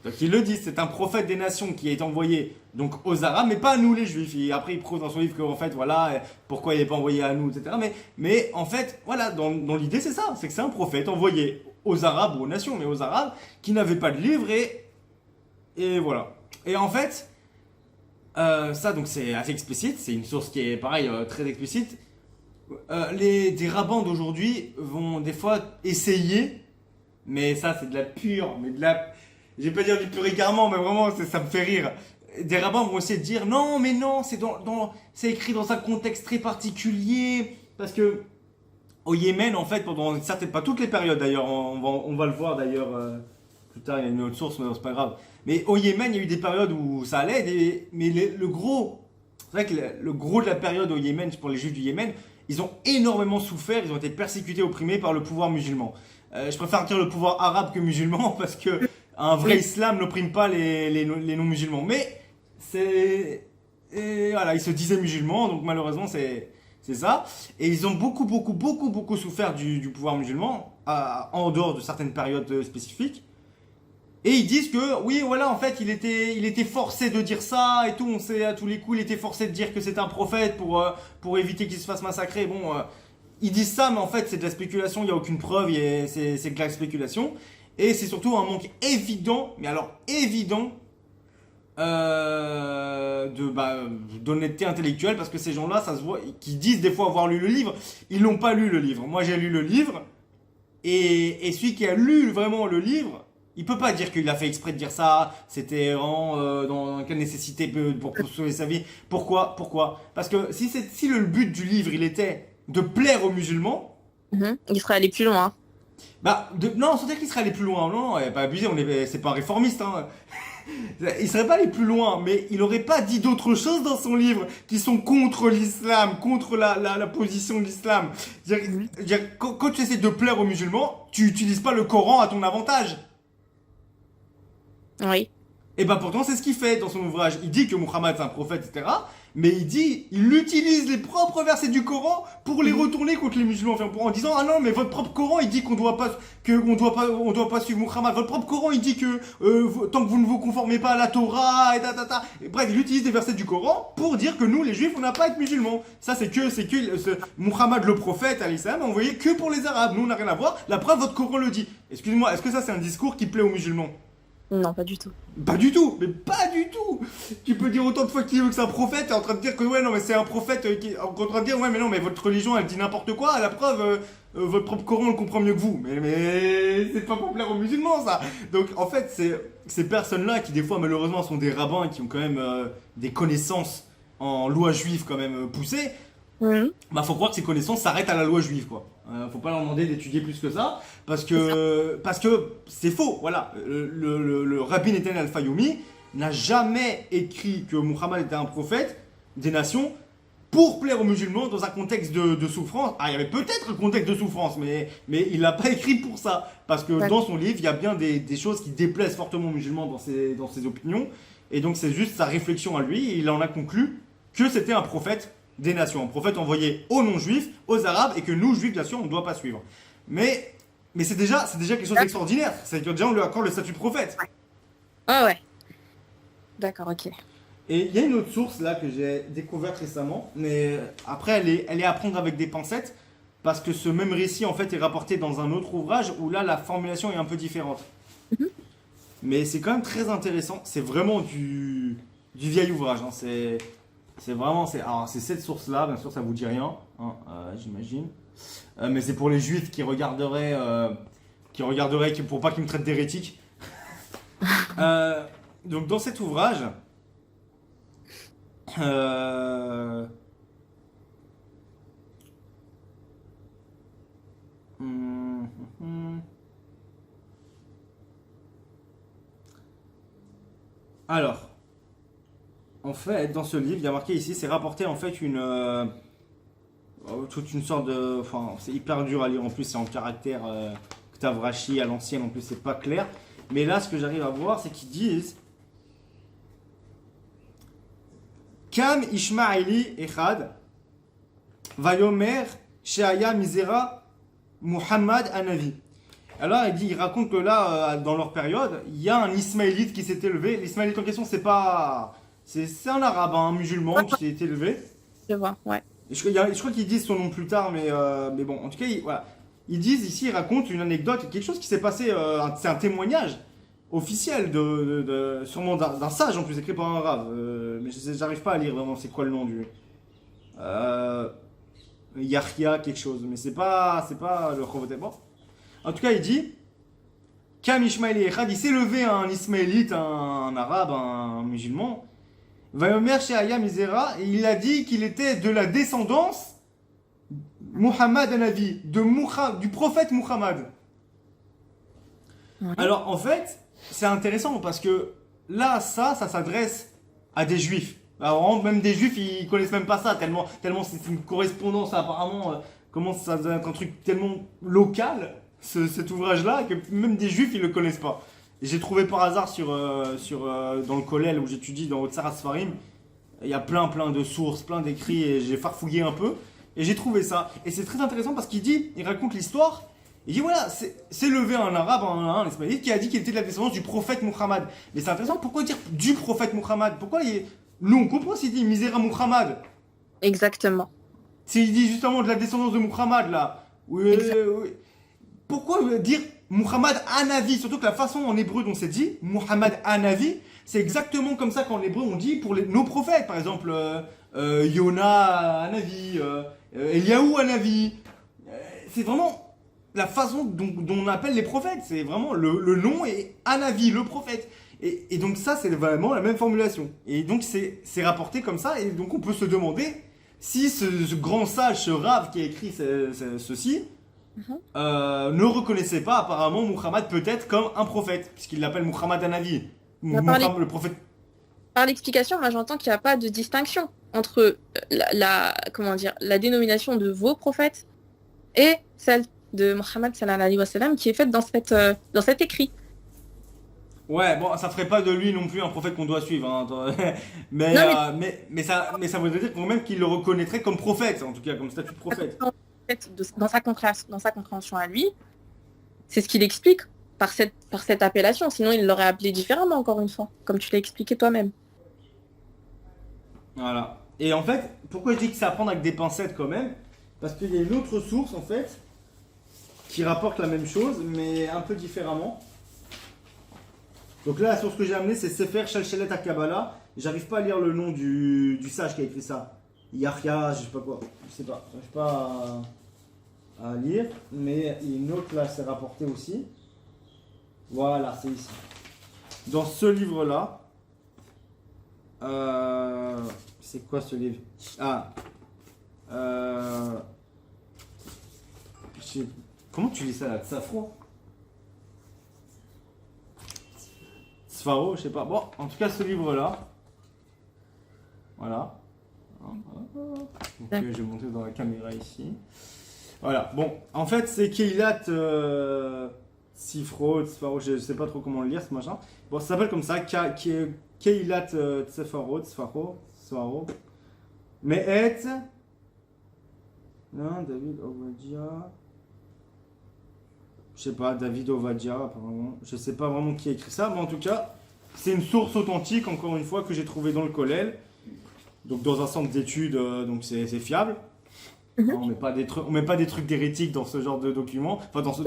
Donc il le dit, c'est un prophète des nations qui est envoyé donc aux Arabes, mais pas à nous les Juifs. Et après il prouve dans son livre qu'en fait voilà pourquoi il n'est pas envoyé à nous, etc. Mais en fait voilà, dans l'idée c'est ça, c'est que c'est un prophète envoyé aux Arabes ou aux nations, mais aux Arabes qui n'avaient pas de livre et voilà. Et en fait ça donc c'est assez explicite, c'est une source qui est pareil très explicite. Des rabbins d'aujourd'hui vont des fois essayer, mais ça c'est de la pure, mais de la... Je vais pas dire du pur égarement, mais vraiment ça me fait rire. Des rabbins vont essayer de dire non, mais non, c'est écrit dans un contexte très particulier, parce que au Yémen en fait pendant une certaine, pas toutes les périodes d'ailleurs, on va le voir d'ailleurs plus tard, il y a une autre source, mais c'est pas grave. Mais au Yémen il y a eu des périodes où ça allait, mais le gros, c'est vrai que le gros de la période au Yémen pour les Juifs du Yémen, ils ont énormément souffert, ils ont été persécutés, opprimés par le pouvoir musulman. Je préfère dire le pouvoir arabe que musulman parce que un vrai islam n'opprime pas les non-musulmans. Mais voilà, ils se disaient musulmans, donc malheureusement c'est ça. Et ils ont beaucoup souffert du pouvoir musulman, en dehors de certaines périodes spécifiques. Et ils disent que oui, voilà, en fait, il était forcé de dire ça et tout. On sait à tous les coups, il était forcé de dire que c'était un prophète pour éviter qu'il se fasse massacrer. Bon, ils disent ça, mais en fait, c'est de la spéculation. Il n'y a aucune preuve, c'est que la spéculation. Et c'est surtout un manque évident, mais alors évident, d'honnêteté intellectuelle, parce que ces gens-là, ça se voit, qui disent des fois avoir lu le livre, ils n'ont pas lu le livre. Moi, j'ai lu le livre, et celui qui a lu vraiment le livre, il peut pas dire qu'il a fait exprès de dire ça, c'était vraiment dans quelle nécessité pour sauver sa vie. Pourquoi? Parce que si le but du livre, il était de plaire aux musulmans, Mhm. Il serait allé plus loin. non, sans dire qu'il serait allé plus loin. Non, pas abusé, c'est pas un réformiste. Il serait pas allé plus loin, mais il aurait pas dit d'autres choses dans son livre qui sont contre l'islam, contre la position de l'islam. Quand tu essaies de plaire aux musulmans, tu utilises pas le Coran à ton avantage. Oui. Et ben pourtant c'est ce qu'il fait dans son ouvrage. Il dit que Muhammad est un prophète, etc. Mais il utilise les propres versets du Coran pour les retourner contre les musulmans, enfin, en disant ah non mais votre propre Coran il dit qu'on doit pas suivre Muhammad. Votre propre Coran il dit que tant que vous ne vous conformez pas à la Torah et ta. Et bref, il utilise des versets du Coran pour dire que nous les Juifs on n'a pas à être musulmans. Ça c'est que Muhammad le prophète à l'islam a envoyé que pour les Arabes. Nous on n'a rien à voir. La preuve votre Coran le dit. Excusez-moi, est-ce que ça c'est un discours qui plaît aux musulmans? Non, pas du tout. Pas du tout, mais pas du tout. Tu peux dire autant de fois qu'il veut que c'est un prophète, t'es en train de dire que ouais non mais c'est un prophète qui est en train de dire ouais mais non mais votre religion elle dit n'importe quoi, à la preuve votre propre Coran le comprend mieux que vous. Mais c'est pas pour plaire aux musulmans ça. Donc en fait ces personnes-là qui des fois malheureusement sont des rabbins qui ont quand même des connaissances en loi juive quand même poussées, bah faut croire que ces connaissances s'arrêtent à la loi juive quoi. Faut pas leur demander d'étudier plus que ça parce que c'est faux. Voilà, le rabbin Netanel al-Fayoumi n'a jamais écrit que Muhammad était un prophète des nations pour plaire aux musulmans dans un contexte de souffrance. Ah, il y avait peut-être un contexte de souffrance, mais il l'a pas écrit pour ça parce que dans son livre il y a bien des choses qui déplaisent fortement aux musulmans dans ses opinions et donc c'est juste sa réflexion à lui et il en a conclu que c'était un prophète des nations, un prophète envoyé aux non-juifs, aux arabes, et que nous, juifs, bien sûr, on ne doit pas suivre. Mais c'est déjà quelque chose d'extraordinaire. C'est que déjà, on lui accorde le statut de prophète. Ah ouais. D'accord, ok. Et il y a une autre source, là, que j'ai découverte récemment, mais après, elle est à prendre avec des pincettes, parce que ce même récit, en fait, est rapporté dans un autre ouvrage, où là, la formulation est un peu différente. Mais c'est quand même très intéressant. C'est vraiment du vieil ouvrage, hein. C'est vraiment, alors c'est cette source-là, bien sûr, ça vous dit rien, hein, j'imagine. Mais c'est pour les juifs qui regarderaient, pour pas qu'ils me traitent d'hérétique. Donc dans cet ouvrage, alors. En fait, dans ce livre, il y a marqué ici, c'est rapporté en fait toute une sorte de, enfin, c'est hyper dur à lire en plus, c'est en caractère Ktav Rashi à l'ancienne, en plus c'est pas clair. Mais là, ce que j'arrive à voir, c'est qu'ils disent Kam Ishmaeli Echad Vayomer Sheaya Mizera Muhammad Anavi. Alors il raconte que là, dans leur période, il y a un Ismaélite qui s'est élevé. L'Ismaélite en question, c'est un arabe, un musulman qui s'est élevé. Je vois, ouais. Et je crois qu'ils disent son nom plus tard, mais bon, en tout cas, voilà. Ils disent ici, ils racontent une anecdote, quelque chose qui s'est passé, c'est un témoignage officiel, sûrement d'un sage en plus, écrit par un arabe. Mais j'arrive pas à lire vraiment c'est quoi le nom du. Yahya, quelque chose, mais c'est pas le Chovoté. Bon. En tout cas, il dit Kam Ishmaeli Echad, il s'est levé un Ismaélite, un arabe, un musulman. Vayomer Sheaya Mizera, et il a dit qu'il était de la descendance Muhammad Anavi, du prophète Muhammad. Alors en fait, c'est intéressant parce que là, ça s'adresse à des juifs. Alors même des juifs, ils connaissent même pas ça, tellement c'est une correspondance apparemment, comment ça doit être un truc tellement local, cet ouvrage-là, que même des juifs, ils le connaissent pas. Et j'ai trouvé par hasard dans le Kollel où j'étudie dans Otsar Sfarim, il y a plein de sources, plein d'écrits, et j'ai farfouillé un peu, et j'ai trouvé ça. Et c'est très intéressant parce il raconte l'histoire, il dit voilà, c'est levé un arabe, un ismaélite, qui a dit qu'il était de la descendance du prophète Muhammad. Mais c'est intéressant, pourquoi dire du prophète Muhammad? Nous on comprend s'il dit Misera Muhammad. Exactement. S'il dit justement de la descendance de Muhammad là. Oui. Pourquoi dire Muhammad Anavi? Surtout que la façon en hébreu dont c'est dit, Muhammad Anavi, c'est exactement comme ça qu'en hébreu on dit pour nos prophètes. Par exemple, Yona Anavi, Eliaou Anavi. C'est vraiment la façon dont on appelle les prophètes. C'est vraiment le nom est Anavi, le prophète. Et donc ça, c'est vraiment la même formulation. Et donc c'est rapporté comme ça. Et donc on peut se demander si ce grand sage, ce rave qui a écrit ceci, ne reconnaissait pas apparemment Muhammad peut-être comme un prophète, puisqu'il l'appelle Muhammad Anavi. Le prophète. Par l'explication, moi j'entends qu'il n'y a pas de distinction entre la dénomination de vos prophètes et celle de Muhammad sallallahu alayhi wa sallam qui est faite dans cet écrit. Ouais, bon, ça ferait pas de lui non plus un prophète qu'on doit suivre, hein, mais, Non, mais mais ça voudrait dire quand même qu'il le reconnaîtrait comme prophète, en tout cas, comme statut de prophète. en fait, dans sa compréhension à lui, c'est ce qu'il explique par cette appellation. Sinon, il l'aurait appelé différemment, encore une fois, comme tu l'as expliqué toi-même. Voilà. Et en fait, pourquoi je dis que c'est à prendre avec des pincettes quand même? Parce qu'il y a une autre source, en fait, qui rapporte la même chose, mais un peu différemment. Donc là, la source que j'ai amenée, c'est Sefer Shalshelet HaKabbalah. J'arrive pas à lire le nom du sage qui a écrit ça. Yahya, je sais pas quoi. Je sais pas. J'arrive pas à lire. Mais il y a une autre là, c'est rapporté aussi. Voilà, c'est ici. Dans ce livre-là, c'est quoi ce livre? Ah. Comment tu lis ça là? Tsafro? Sfaro, je sais pas. Bon, en tout cas, ce livre-là. Voilà. Donc, je vais monter dans la caméra ici. Voilà. Bon, en fait, c'est Keilat Sifro, Sfaro, je sais pas trop comment le lire ce machin. Bon, ça s'appelle comme ça. Keilat Tsefaro, Sfaro, Sfaro. Mais et. Non, David Ovadia. Je sais pas, David Ovadia, apparemment. Je sais pas vraiment qui a écrit ça, mais en tout cas, c'est une source authentique, encore une fois, que j'ai trouvée dans le Kollel. Donc, dans un centre d'études, donc c'est fiable. On met pas des trucs d'hérétiques dans ce genre de documents, enfin, dans ce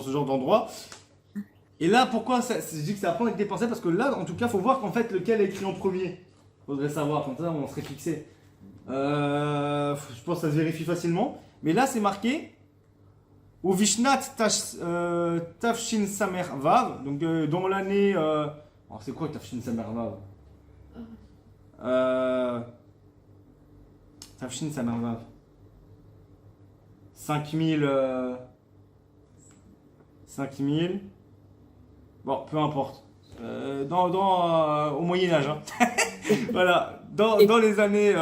genre d'endroit. Et là, pourquoi je dis que c'est à prendre avec des pincettes? Parce que là, en tout cas, il faut voir qu'en fait, lequel est écrit en premier. Faudrait savoir, comme ça, on serait fixé. Je pense que ça se vérifie facilement. Mais là, c'est marqué. Au Vishnat Tafshin Samer Vav, donc dans l'année. Alors c'est quoi Tafshin Samer Vav? Tafshin Samer Vav. 5000. 5000. Bon, peu importe. Au Moyen-Âge. Hein. Voilà. Dans les années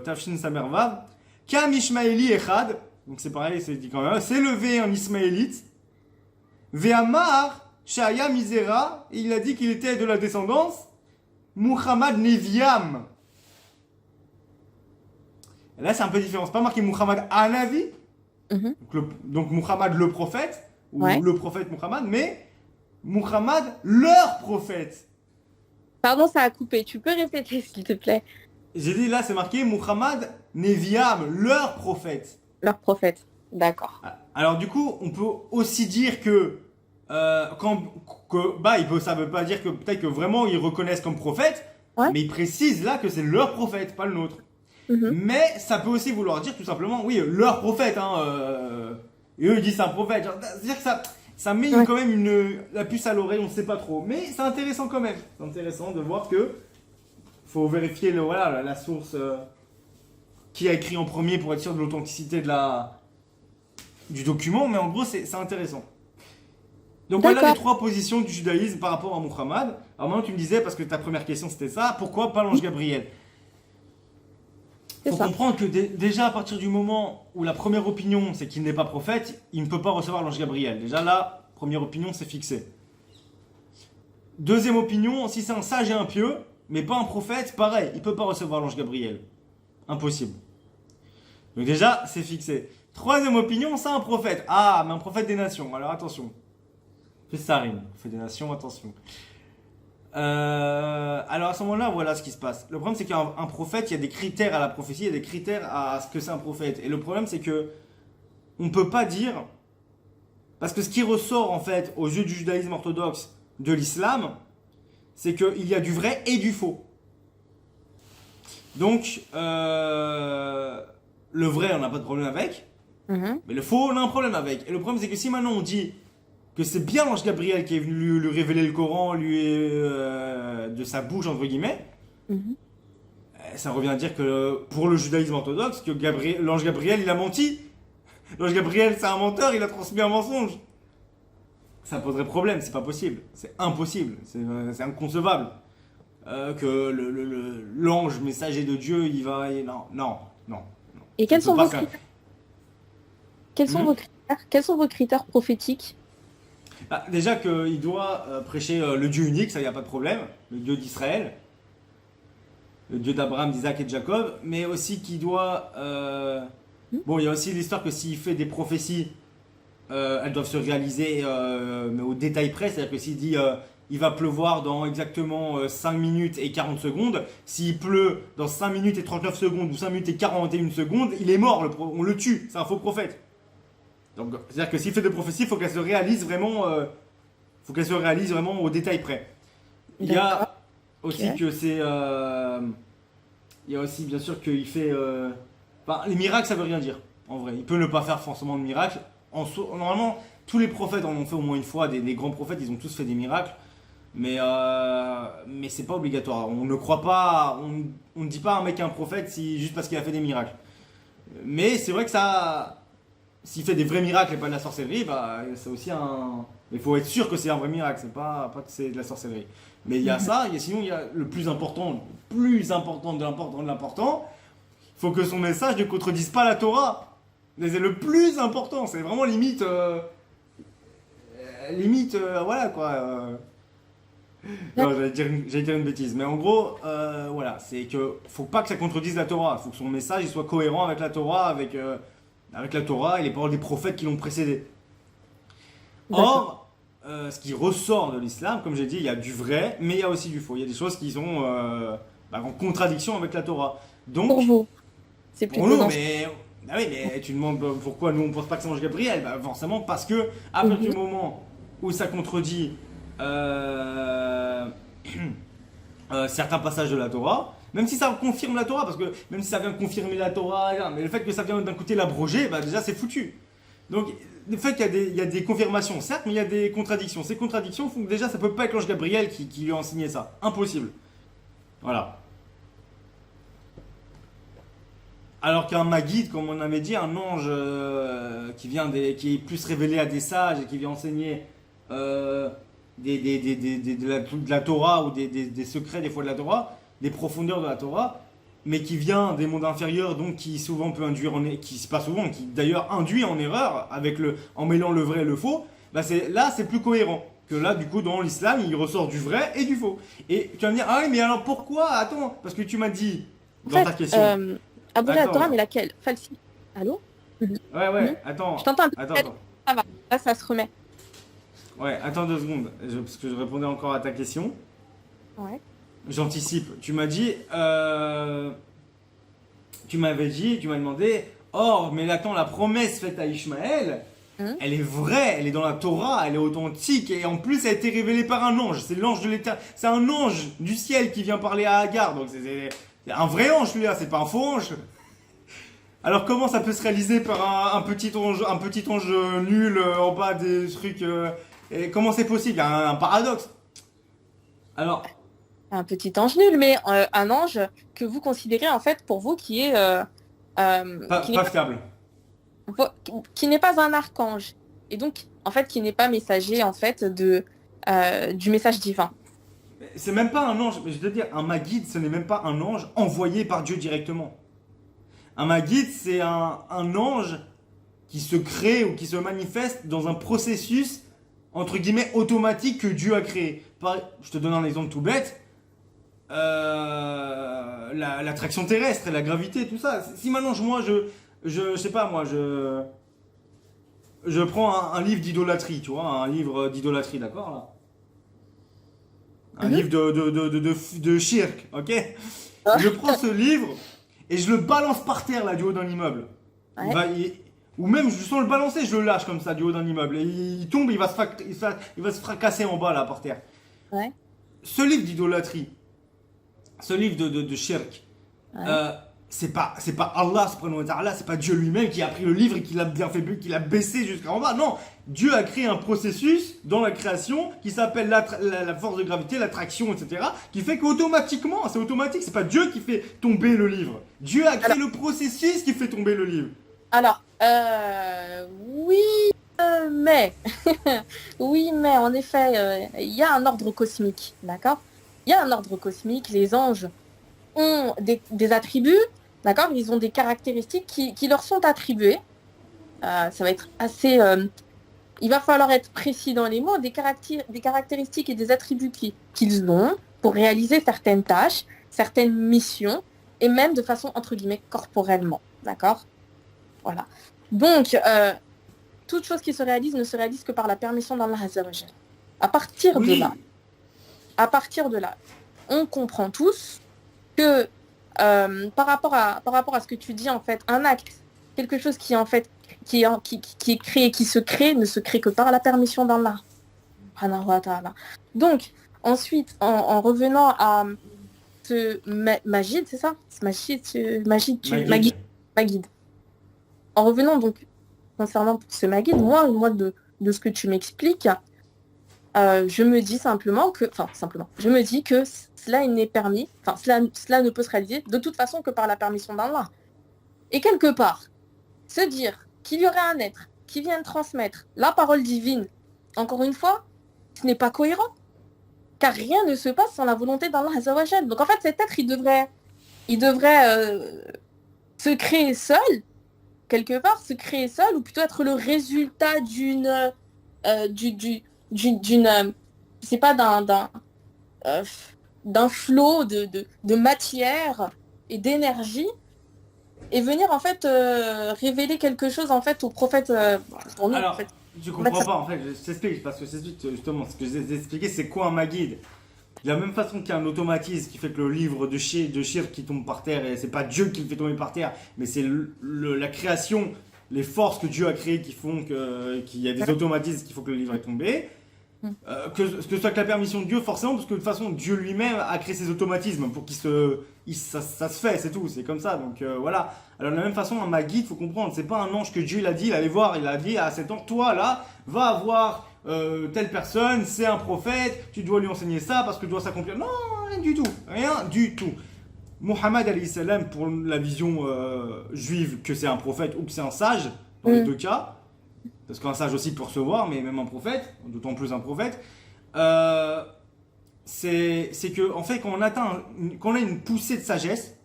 Tafshin Samer Vav, Kam Ishmaeli Echad. Donc c'est pareil, c'est dit quand même. C'est levé un ismaélite. Ve'amar Shaya Misera. Il a dit qu'il était de la descendance. Muhammad Neviam. Et là c'est un peu différent. C'est pas marqué Muhammad Anavi. Donc Muhammad le prophète. Ou le prophète Muhammad. Mais Muhammad leur prophète. Pardon, ça a coupé. Tu peux répéter, s'il te plaît? J'ai dit là c'est marqué Muhammad Neviam, leur prophète. Leur prophète, d'accord. Alors du coup, on peut aussi dire que ça veut pas dire que peut-être que vraiment ils reconnaissent comme prophète, mais ils précisent là que c'est leur prophète, pas le nôtre. Mais ça peut aussi vouloir dire tout simplement, oui, leur prophète, et eux ils disent c'est un prophète. C'est-à-dire que ça met quand même la puce à l'oreille, on ne sait pas trop. Mais c'est intéressant quand même. C'est intéressant de voir que faut vérifier la source. Qui a écrit en premier pour être sûr de l'authenticité du document, mais en gros c'est intéressant. Donc voilà les trois positions du judaïsme par rapport à Muhammad. Alors maintenant tu me disais, parce que ta première question c'était ça, pourquoi pas l'ange Gabriel? Il faut comprendre que déjà à partir du moment où la première opinion c'est qu'il n'est pas prophète, il ne peut pas recevoir l'ange Gabriel. Déjà là, première opinion c'est fixé. Deuxième opinion, si c'est un sage et un pieux, mais pas un prophète, pareil, il ne peut pas recevoir l'ange Gabriel. Impossible. Donc déjà, c'est fixé. Troisième opinion, c'est un prophète. Ah, mais un prophète des nations. Alors attention. Ça rime. Prophète des nations, attention. Alors à ce moment-là, voilà ce qui se passe. Le problème, c'est qu'un prophète, il y a des critères à la prophétie, il y a des critères à ce que c'est un prophète. Et le problème, c'est que on ne peut pas dire... Parce que ce qui ressort, en fait, aux yeux du judaïsme orthodoxe de l'islam, c'est qu'il y a du vrai et du faux. Donc, le vrai, on n'a pas de problème avec, mais le faux, on a un problème avec. Et le problème, c'est que si maintenant on dit que c'est bien l'ange Gabriel qui est venu lui révéler le Coran, de sa bouche, entre guillemets, ça revient à dire que pour le judaïsme orthodoxe, que l'ange Gabriel, il a menti. L'ange Gabriel, c'est un menteur, il a transmis un mensonge. Ça poserait problème, c'est pas possible. C'est impossible, c'est inconcevable. Que l'ange messager de Dieu, il va... Non. Et quels sont vos critères? Quels sont vos critères prophétiques? Ah, déjà qu'il doit prêcher le Dieu unique, ça, il n'y a pas de problème, le Dieu d'Israël, le Dieu d'Abraham, d'Isaac et de Jacob, mais aussi qu'il doit... Bon, il y a aussi l'histoire que s'il fait des prophéties, elles doivent se réaliser mais au détail près, c'est-à-dire que s'il dit il va pleuvoir dans exactement 5 minutes et 40 secondes, s'il pleut dans 5 minutes et 39 secondes ou 5 minutes et 41 secondes, il est mort, on le tue, c'est un faux prophète. Donc, c'est-à-dire que s'il fait des prophéties, il faut qu'elles se réalisent vraiment, au détail près. Il y D'accord. a aussi Ok. que c'est. Il y a aussi bien sûr qu'il fait. Enfin, les miracles, ça veut rien dire. En vrai, il peut ne pas faire forcément de miracles. Normalement, tous les prophètes en ont fait au moins une fois. Des grands prophètes, ils ont tous fait des miracles. Mais c'est pas obligatoire. On ne croit pas. On ne dit pas à un mec un prophète juste parce qu'il a fait des miracles. Mais c'est vrai que ça. S'il fait des vrais miracles et pas de la sorcellerie, bah, c'est aussi un. Il faut être sûr que c'est un vrai miracle, c'est pas que c'est de la sorcellerie. Mais il y a ça, sinon il y a le plus important de l'important de l'important. Il faut que son message ne contredise pas la Torah. Mais c'est le plus important, c'est vraiment limite. Voilà quoi. Non, j'allais dire une bêtise. Mais en gros, voilà, c'est que faut pas que ça contredise la Torah. Il faut que son message il soit cohérent avec la Torah, avec la Torah et les paroles des prophètes qui l'ont précédé. D'accord. Or, ce qui ressort de l'islam, comme j'ai dit, il y a du vrai, mais il y a aussi du faux. Il y a des choses qui sont en contradiction avec la Torah. Pour Donc, vous, c'est pour plutôt nous, dans... ah oui, mais tu demandes pourquoi nous on pense pas que c'est l'ange Gabriel. Bah, forcément parce que à partir Mhm. du moment où ça contredit euh, certains passages de la Torah, même si ça confirme la Torah, parce que même si ça vient confirmer la Torah, mais le fait que ça vient d'un côté l'abroger, bah déjà c'est foutu. Donc le fait qu'il y a des confirmations, certes, mais il y a des contradictions. Ces contradictions font que déjà ça peut pas être l'ange Gabriel qui lui a enseigné ça. Impossible. Voilà. Alors qu'un Maguide, comme on avait dit, un ange qui est plus révélé à des sages et qui vient enseigner de la Torah ou des secrets des fois de la Torah, des profondeurs de la Torah, mais qui vient des mondes inférieurs, donc qui souvent peut induire qui pas souvent, qui d'ailleurs induit en erreur en mêlant le vrai et le faux. Bah c'est plus cohérent que là du coup dans l'islam il ressort du vrai et du faux. Et tu vas me dire ah oui mais alors pourquoi? Attends parce que tu m'as dit En dans fait, ta question. abroger la Torah, Attends. mais laquelle? Falsifier. Allô? Mhm. Ouais, Mhm. ouais, Je attends, t'entends un peu. attends. Ça va. Là, ça se remet. Ouais, attends 2 secondes, parce que je répondais encore à ta question. Ouais. J'anticipe. Tu m'as demandé, or, mais attends, la promesse faite à Ishmaël, Mhm. elle est vraie, elle est dans la Torah, elle est authentique, et en plus, elle a été révélée par un ange. C'est l'ange de l'éternel, c'est un ange du ciel qui vient parler à Agar, donc c'est un vrai ange, celui-là, c'est pas un faux ange. Alors comment ça peut se réaliser par un petit ange nul en bas des trucs et comment c'est possible? Il y a un paradoxe. Alors, Un petit ange nul, mais un ange que vous considérez en fait pour vous qui est pas, qui n'est pas pas, fiable. qui n'est pas un archange et donc en fait qui n'est pas messager en fait de du message divin. C'est même pas un ange, mais je veux dire, un Maguide, ce n'est même pas un ange envoyé par Dieu directement. Un Maguide, c'est un ange qui se crée ou qui se manifeste dans un processus, entre guillemets, automatique que Dieu a créé. Je te donne un exemple tout bête. L'attraction terrestre et la gravité, tout ça. Si maintenant, je sais pas, moi, je prends un livre d'idolâtrie, tu vois, un livre d'idolâtrie, d'accord, là. Un Mhm. livre de shirk, ok. Je prends ce livre et je le balance par terre, là, du haut d'un immeuble. Ouais. Ou même, sans le balancer, je le lâche comme ça, du haut d'un immeuble. Et il tombe, il va se fracasser en bas, là, par terre. Ouais. Ce livre d'idolâtrie, ce livre de shirk, Ouais. euh, c'est pas Allah subhanahu wa ta'ala, c'est pas Dieu lui-même qui a pris le livre et qui l'a bien fait, qui l'a baissé jusqu'en bas. Non, Dieu a créé un processus dans la création qui s'appelle la force de gravité, l'attraction, etc. Qui fait qu'automatiquement, c'est automatique, c'est pas Dieu qui fait tomber le livre. Dieu a créé Alors, le processus qui fait tomber le livre. alors oui, mais oui, mais en effet, il y a un ordre cosmique, d'accord? Il y a un ordre cosmique. Les anges ont des attributs, d'accord? Ils ont des caractéristiques qui leur sont attribuées. Ça va être assez il va falloir être précis dans les mots des caractéristiques et des attributs qu'ils ont pour réaliser certaines tâches, certaines missions, et même de façon, entre guillemets, corporellement. D'accord? Voilà. Donc, toute chose qui se réalise ne se réalise que par la permission d'Allah Azza wa Jal. À partir de là, Oui, à partir de là, on comprend tous que par rapport à ce que tu dis, en fait, un acte, quelque chose qui en fait qui est créé, qui se crée, ne se crée que par la permission d'Allah. Subhanahu wa ta'ala. Donc, ensuite, en revenant à ce Majid, c'est ça? Ce Magid. Magid. En revenant donc concernant ce Magid, moi de ce que tu m'expliques, je me dis je me dis que cela n'est permis, cela ne peut se réaliser de toute façon que par la permission d'Allah. Et quelque part, se dire qu'il y aurait un être qui vient transmettre la parole divine, encore une fois, ce n'est pas cohérent, car rien ne se passe sans la volonté d'Allah Azza wa Jal. Donc en fait, cet être, il devrait se créer seul, quelque part, se créer seul, ou plutôt être le résultat je sais pas, euh, d'un flot de matière et d'énergie, et venir en fait révéler quelque chose en fait au prophète pour nous en Alors, fait. je En fait, comprends ça- pas, en fait, je t'explique, parce que c'est justement ce que j'ai expliqué, c'est quoi un Magid. De la même façon qu'il y a un automatisme qui fait que le livre de Shir qui tombe par terre, et c'est pas Dieu qui le fait tomber par terre, mais c'est la création, les forces que Dieu a créées qui font qu'il y a des automatismes qui font que le livre est tombé. Que ce soit que la permission de Dieu, forcément, parce que de toute façon, Dieu lui-même a créé ces automatismes pour ça se fait, c'est tout, c'est comme ça. Donc voilà. Alors de la même façon, un Maguide, il faut comprendre, c'est pas un ange que Dieu il a dit, il allait voir, il a dit à cet ange, toi là, va voir telle personne, c'est un prophète, tu dois lui enseigner ça parce que tu dois s'accomplir. Non, rien du tout, rien du tout. Mohammed alayhi salam, pour la vision juive, que c'est un prophète ou que c'est un sage, dans les Mm. deux cas, parce qu'un sage aussi peut recevoir, mais même un prophète, d'autant plus un prophète, euh, c'est que, en fait, quand on a une poussée de sagesse,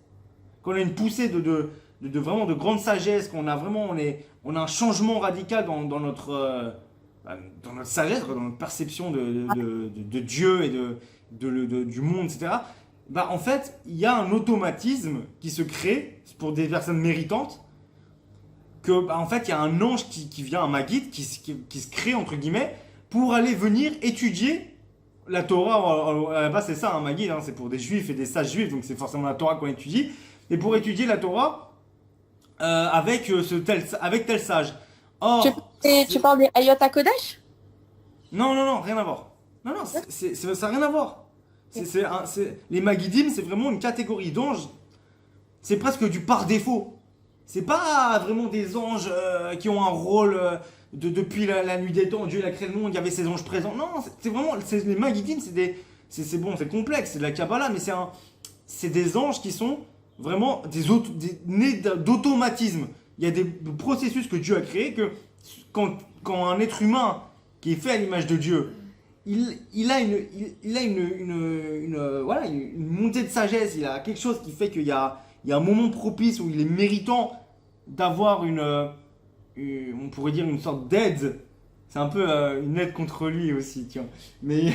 quand on a une poussée vraiment de grande sagesse, on a un changement radical dans notre sagesse, dans notre perception de Dieu et du monde, etc. Bah, en fait, il y a un automatisme qui se crée pour des personnes méritantes que, bah, en fait, il y a un ange qui vient, un Maguide, qui se crée, entre guillemets, pour aller venir étudier la Torah. À la base, c'est ça, un Maguide, hein, c'est pour des juifs et des sages juifs, donc c'est forcément la Torah qu'on étudie. Et pour étudier la Torah avec tel sage. Tu, Or, tu parles des Ayot HaKodesh? non, non, non, rien à voir. Non, non, ça n'a rien à voir. Les Magidim, c'est vraiment une catégorie d'anges. C'est presque du par défaut. C'est pas vraiment des anges qui ont un rôle depuis la nuit des temps. Dieu il a créé le monde, il y avait ces anges présents. Non, c'est vraiment. Les Magidim, c'est bon, c'est complexe, c'est de la Kabbalah, mais c'est des anges qui sont vraiment nés d'automatisme. Il y a des processus que Dieu a créés que quand un être humain qui est fait à l'image de Dieu, il a voilà, une montée de sagesse, il a quelque chose qui fait qu'il y a un moment propice où il est méritant d'avoir on pourrait dire une sorte d'aide. C'est un peu une aide contre lui aussi, tiens. Mais,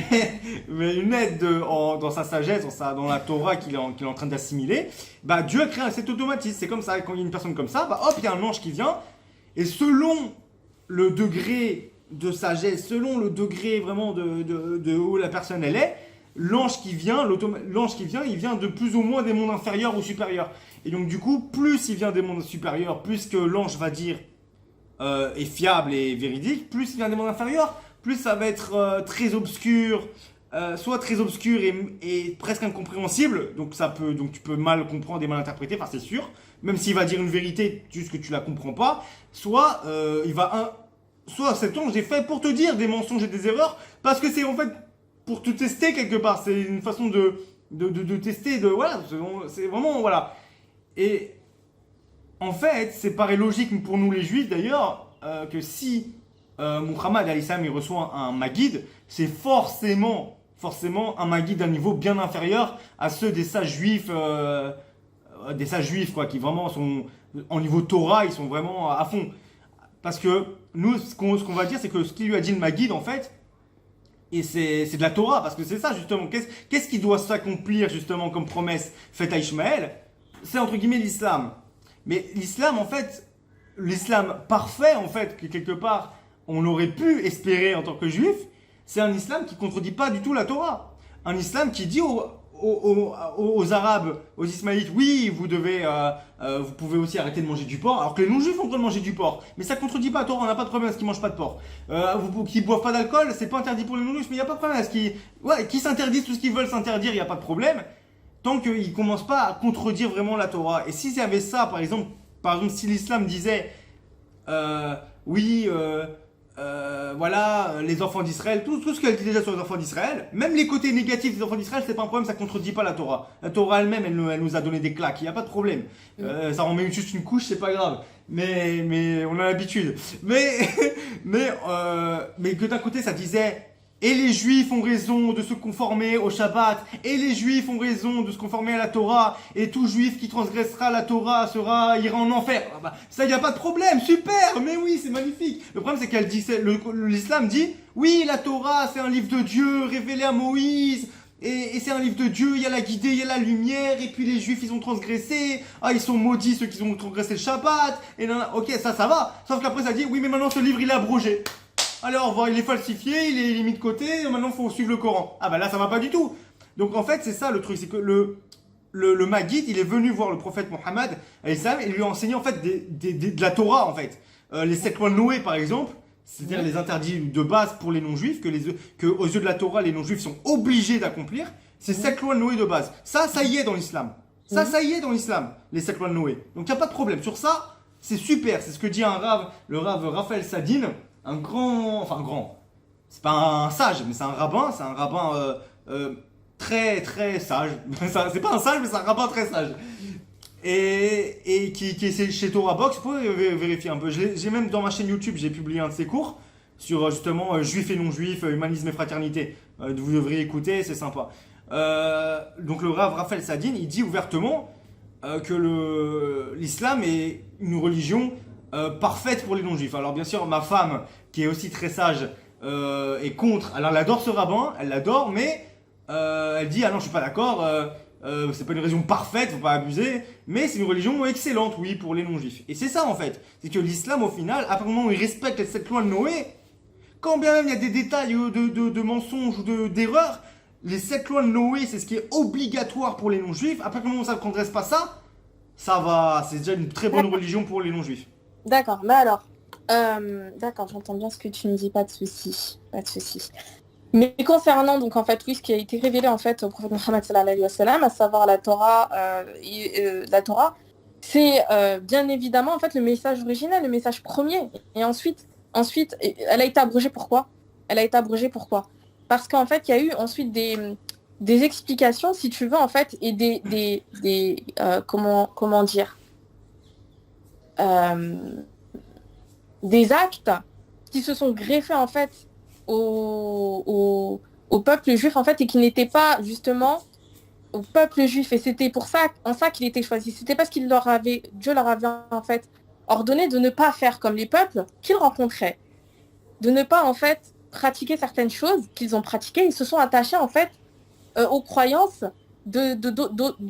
mais une aide dans sa sagesse, dans la Torah qu'il est en train d'assimiler. Bah, Dieu a créé cet automatisme. C'est comme ça, quand il y a une personne comme ça, bah hop, il y a un ange qui vient. Et selon le degré de sagesse, selon le degré vraiment de où la personne elle est, l'ange qui vient, il vient de plus ou moins des mondes inférieurs ou supérieurs. Et donc du coup, plus il vient des mondes supérieurs, plus que l'ange va dire est fiable et véridique, plus il vient des mondes inférieurs, plus ça va être très obscur, soit très obscur et presque incompréhensible, donc tu peux mal comprendre et mal interpréter, enfin c'est sûr, même s'il va dire une vérité, juste que tu la comprends pas, soit cet ange est fait pour te dire des mensonges et des erreurs, parce que c'est en fait pour te tester quelque part, c'est une façon de tester, voilà, c'est vraiment, voilà. Et en fait, c'est paraît logique pour nous les juifs d'ailleurs, que si Muhammad alayhi salam il reçoit un Maguide, c'est forcément un Maguide d'un niveau bien inférieur à ceux des sages juifs quoi, qui vraiment sont en niveau Torah, ils sont vraiment à fond. Parce que nous, ce qu'on va dire, c'est que ce qu'il lui a dit le Maguide, en fait, et c'est de la Torah, parce que c'est ça, justement. Qu'est-ce qui doit s'accomplir, justement, comme promesse faite à Ishmaël? C'est, entre guillemets, l'islam. Mais l'islam, en fait, l'islam parfait, en fait, que quelque part, on aurait pu espérer en tant que juif, c'est un islam qui contredit pas du tout la Torah. Un islam qui dit aux Arabes, aux Ismaélites, oui, vous pouvez aussi arrêter de manger du porc, alors que les non-juifs ont le droit de manger du porc. Mais ça contredit pas la Torah, on n'a pas de problème à ce qu'ils mangent pas de porc. Qu'ils boivent pas d'alcool, c'est pas interdit pour les non-juifs, mais il n'y a pas de problème à ce qu'ils s'interdisent tout ce qu'ils veulent s'interdire, il n'y a pas de problème. Tant qu'ils ne commencent pas à contredire vraiment la Torah. Et s'il y avait ça, par exemple si l'islam disait, oui, voilà, les enfants d'Israël, tout ce qu'elle dit déjà sur les enfants d'Israël, même les côtés négatifs des enfants d'Israël, c'est pas un problème, ça contredit pas la Torah. La Torah elle-même, elle nous a donné des claques, il n'y a pas de problème. Ça en met juste une couche, c'est pas grave. Mais on a l'habitude. Mais que d'un côté, ça disait, et les juifs ont raison de se conformer au Shabbat, et les juifs ont raison de se conformer à la Torah, et tout juif qui transgressera la Torah ira en enfer. Ah bah, ça, y a pas de problème, super, mais oui, c'est magnifique. Le problème, c'est qu'elle dit, l'islam dit, oui, la Torah, c'est un livre de Dieu révélé à Moïse, et c'est un livre de Dieu, il y a la guidée, il y a la lumière, et puis les juifs, ils ont transgressé, ils sont maudits ceux qui ont transgressé le Shabbat, et non, ok, ça va. Sauf qu'après, ça dit, oui, mais maintenant, ce livre, il est abrogé. Alors, il est falsifié, il est mis de côté, maintenant il faut suivre le Coran. Ah bah là, ça va pas du tout. Donc en fait, c'est ça le truc, c'est que le Maguide, il est venu voir le prophète Mohammed, et il lui a enseigné en fait de la Torah en fait. Les 7 lois de Noé par exemple, c'est-à-dire les interdits de base pour les non-juifs, que aux yeux de la Torah, les non-juifs sont obligés d'accomplir. C'est 7 lois de Noé de base. Ça y est dans l'islam. Ça y est dans l'islam, les 7 lois de Noé. Donc il n'y a pas de problème. Sur ça, c'est super. C'est ce que dit le rav Raphaël Sadine. Un grand, c'est pas un sage, mais c'est un rabbin très très sage. C'est pas un sage, mais c'est un rabbin très sage. Et qui est chez Torah Box, vous pouvez vérifier un peu. J'ai même dans ma chaîne YouTube, j'ai publié un de ses cours sur justement juifs et non-juifs, humanisme et fraternité. Vous devriez écouter, c'est sympa. Donc le rav Raphaël Sadine, il dit ouvertement que l'islam est une religion parfaite pour les non-juifs. Alors bien sûr, ma femme, qui est aussi très sage, est contre. Alors elle adore ce rabbin, elle l'adore, mais elle dit, ah non, je suis pas d'accord, c'est pas une religion parfaite, faut pas abuser, mais c'est une religion excellente, oui, pour les non-juifs. Et c'est ça en fait, c'est que l'islam au final, à partir du moment où il respecte les 7 lois de Noé, quand bien même il y a des détails de mensonges ou d'erreurs, les 7 lois de Noé, c'est ce qui est obligatoire pour les non-juifs. À partir du moment où ça ne transgresse pas ça va, c'est déjà une très bonne religion pour les non-juifs. D'accord, mais alors, d'accord, j'entends bien ce que tu me dis, pas de souci, pas de souci. Mais concernant donc en fait oui, ce qui a été révélé en fait au prophète Mohammed sallallahu alayhi wa sallam, à savoir la Torah, c'est bien évidemment en fait le message originel, le message premier. Et ensuite, elle a été abrogée. Pourquoi? Elle a été abrogée pourquoi? Parce qu'en fait il y a eu ensuite des explications, si tu veux en fait, et comment dire, des actes qui se sont greffés en fait au peuple juif en fait, et qui n'étaient pas justement au peuple juif, et c'était en ça qu'il était choisi. C'était parce Dieu leur avait en fait ordonné de ne pas faire comme les peuples qu'ils rencontraient, de ne pas en fait pratiquer certaines choses qu'ils ont pratiquées. Ils se sont attachés en fait aux croyances de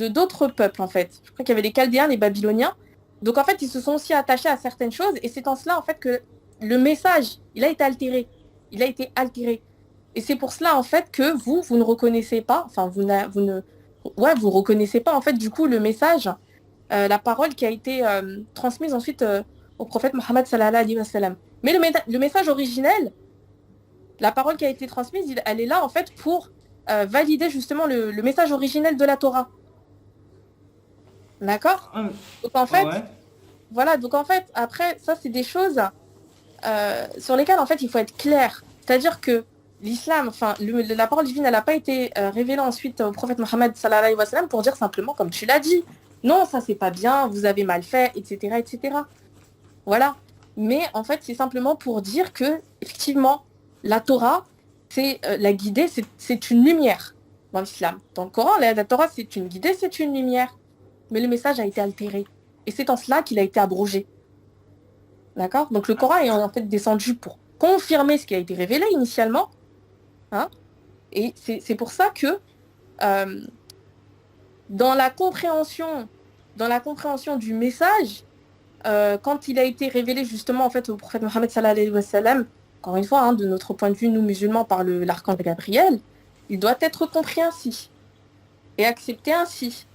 d'autres peuples en fait. Je crois qu'il y avait les Chaldéens, les Babyloniens. Donc en fait ils se sont aussi attachés à certaines choses, et c'est en cela en fait que le message il a été altéré. Et c'est pour cela en fait que vous ne reconnaissez pas, enfin vous reconnaissez pas en fait du coup le message, la parole qui a été transmise ensuite au prophète Mohammed sallallahu alayhi wa sallam. Mais le message originel, la parole qui a été transmise, elle est là en fait pour valider justement le message originel de la Torah. D'accord? Donc en fait, voilà, donc en fait, après, ça c'est des choses sur lesquelles en fait il faut être clair. C'est-à-dire que l'islam, enfin la parole divine, elle n'a pas été révélée ensuite au prophète Mohammed sallallahu alayhi wa sallam pour dire simplement, comme tu l'as dit, non, ça c'est pas bien, vous avez mal fait, etc., etc. Voilà. Mais en fait, c'est simplement pour dire que effectivement, la Torah, c'est la guidée, c'est une lumière dans l'islam. Dans le Coran, la Torah, c'est une guidée, c'est une lumière. Mais le message a été altéré. Et c'est en cela qu'il a été abrogé. D'accord? Donc le Coran est en fait descendu pour confirmer ce qui a été révélé initialement. Hein, et c'est pour ça que euh, dans la compréhension, du message, quand il a été révélé justement en fait au prophète Mohammed sallallahu alayhi wa sallam, encore une fois, hein, de notre point de vue, nous musulmans, par l'archange Gabriel, il doit être compris ainsi et accepté ainsi.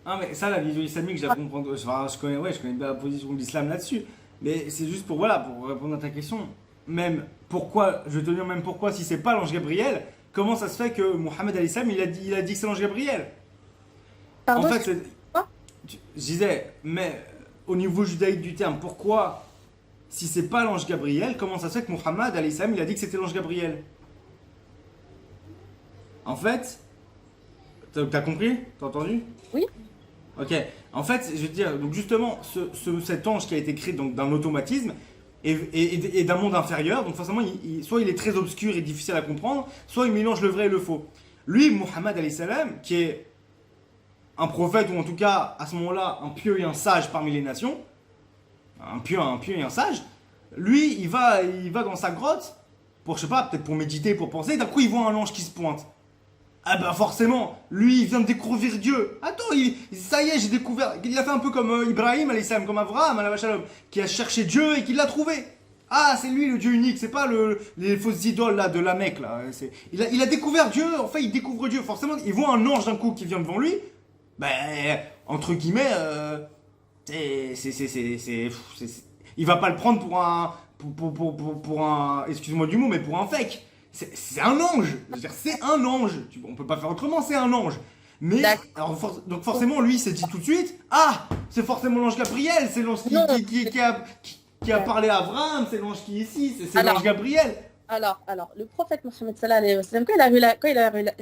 Ah, mais ça, la vision islamique, je la comprends. Enfin, je connais bien la position de l'islam là-dessus. Mais c'est juste pour, voilà, pour répondre à ta question. Même pourquoi, je vais te dire même pourquoi, si c'est pas l'ange Gabriel, comment ça se fait que Mohammed alayhi salam, il a dit que c'est l'ange Gabriel? En Pardon, fait, excuse-moi. je disais, mais au niveau judaïque du terme, pourquoi, si c'est pas l'ange Gabriel, comment ça se fait que Mohammed alayhi salam, il a dit que c'était l'ange Gabriel? En fait, t'as compris? T'as entendu? Oui, Ok. En fait, je veux dire, donc justement, cet ange qui a été créé donc d'un automatisme et d'un monde inférieur, donc forcément, soit il est très obscur et difficile à comprendre, soit il mélange le vrai et le faux. Lui, Muhammad alayhi salam, qui est un prophète, ou en tout cas, à ce moment-là, un pieux et un sage parmi les nations, un pieux et un sage, lui, il va dans sa grotte, pour, je sais pas, peut-être pour méditer, pour penser, d'un coup, il voit un ange qui se pointe. Ah bah forcément, lui il vient de découvrir Dieu. Attends, ça y est, j'ai découvert. Il a fait un peu comme Ibrahim, alayhi salam, comme Abraham, alayhi salam, qui a cherché Dieu et qui l'a trouvé. Ah, c'est lui le Dieu unique, c'est pas les fausses idoles là de la Mecque là. Il a découvert Dieu, en fait il découvre Dieu. Forcément, il voit un ange d'un coup qui vient devant lui. Ben, entre guillemets, il va pas le prendre pour un, pour un, excuse-moi du mot, mais pour un fake. C'est un ange. Je veux dire, c'est un ange. On peut pas faire autrement, c'est un ange. Mais, d'accord. alors, donc forcément, lui, il s'est dit tout de suite, ah, c'est forcément l'ange Gabriel, c'est l'ange Non. qui a parlé à Abraham, c'est l'ange qui est ici, c'est Alors, l'ange Gabriel. le prophète Mohammed sallallahu alayhi wa sallam,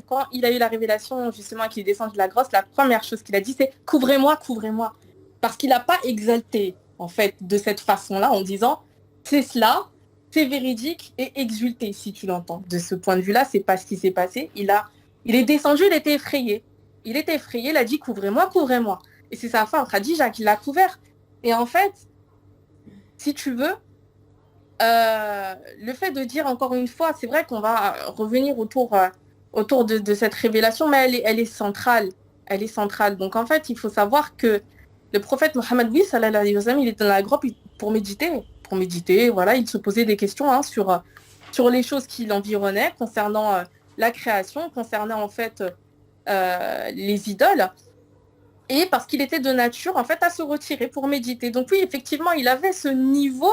quand il a eu la révélation justement qu'il descend de la grotte, la première chose qu'il a dit c'est couvrez-moi, couvrez-moi. Parce qu'il n'a pas exalté en fait de cette façon-là en disant c'est cela, c'est véridique et exulté si tu l'entends. De ce point de vue-là, c'est pas ce qui s'est passé. Il est descendu, il était effrayé. Il était effrayé, il a dit couvrez-moi, couvrez-moi. Et c'est sa femme Khadija qui l'a couvert. Et en fait, si tu veux, le fait de dire encore une fois, c'est vrai qu'on va revenir autour de cette révélation, mais elle est centrale. Elle est centrale. Donc en fait, il faut savoir que le prophète Mohammed, oui, sallallahu alayhi wa sallam, il était dans la grotte pour méditer. Pour méditer, voilà, il se posait des questions hein, sur les choses qui l'environnaient, concernant la création, concernant en fait les idoles. Et parce qu'il était de nature en fait à se retirer pour méditer. Donc oui, effectivement, il avait ce niveau,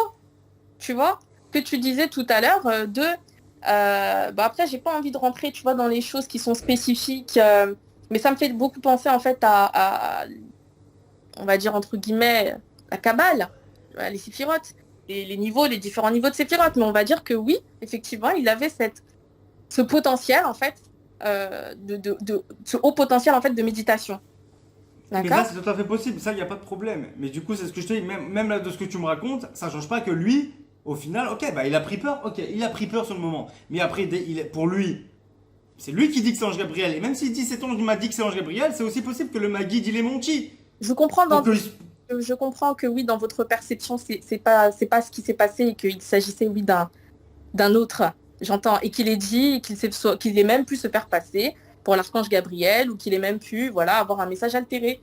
tu vois, que tu disais tout à l'heure, après, j'ai pas envie de rentrer, tu vois, dans les choses qui sont spécifiques, mais ça me fait beaucoup penser, en fait, on va dire, entre guillemets, la Kabbale, les séphirotes, les différents niveaux de séphirotes. Mais on va dire que oui, effectivement, il avait ce potentiel, en fait, ce haut potentiel, en fait, de méditation. Mais ça, D'accord? c'est tout à fait possible, ça, il n'y a pas de problème. Mais du coup, c'est ce que je te dis, même là, de ce que tu me racontes, ça change pas que lui, au final, ok, bah il a pris peur, ok, il a pris peur sur le moment. Mais après, pour lui, c'est lui qui dit que c'est Ange Gabriel. Et même s'il dit cet ange m'a dit que c'est Ange Gabriel, c'est aussi possible que le m'a guide, il est menti. Je comprends Pour que. je comprends que oui, dans votre perception, c'est pas ce qui s'est passé et qu'il s'agissait, oui, d'un autre. J'entends. Et qu'il ait dit, qu'il ait même pu se faire passer pour l'archange Gabriel ou qu'il ait même pu, voilà, avoir un message altéré.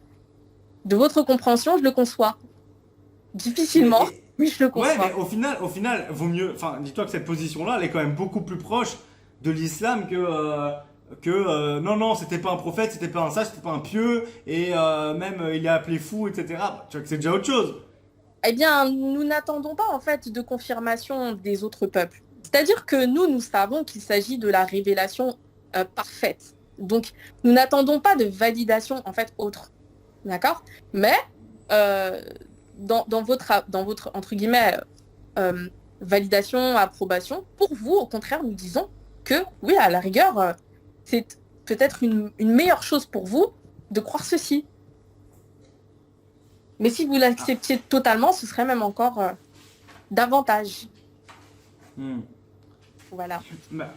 De votre compréhension, je le conçois. Difficilement, oui, je le Ouais, conçois. mais au final, vaut mieux. Enfin, dis-toi que cette position-là, elle est quand même beaucoup plus proche de l'islam que non, non, c'était pas un prophète, c'était pas un sage, c'était pas un pieux, et même il est appelé fou, etc. Tu vois que c'est déjà autre chose. Eh bien, nous n'attendons pas en fait de confirmation des autres peuples. C'est-à-dire que nous savons qu'il s'agit de la révélation parfaite. Donc, nous n'attendons pas de validation en fait autre. D'accord? Mais euh, dans votre entre guillemets validation, approbation, pour vous, au contraire, nous disons que oui, à la rigueur, c'est peut-être une meilleure chose pour vous de croire ceci. Mais si vous Ah. l'acceptiez totalement, ce serait même encore davantage. Hmm. Voilà. Bah,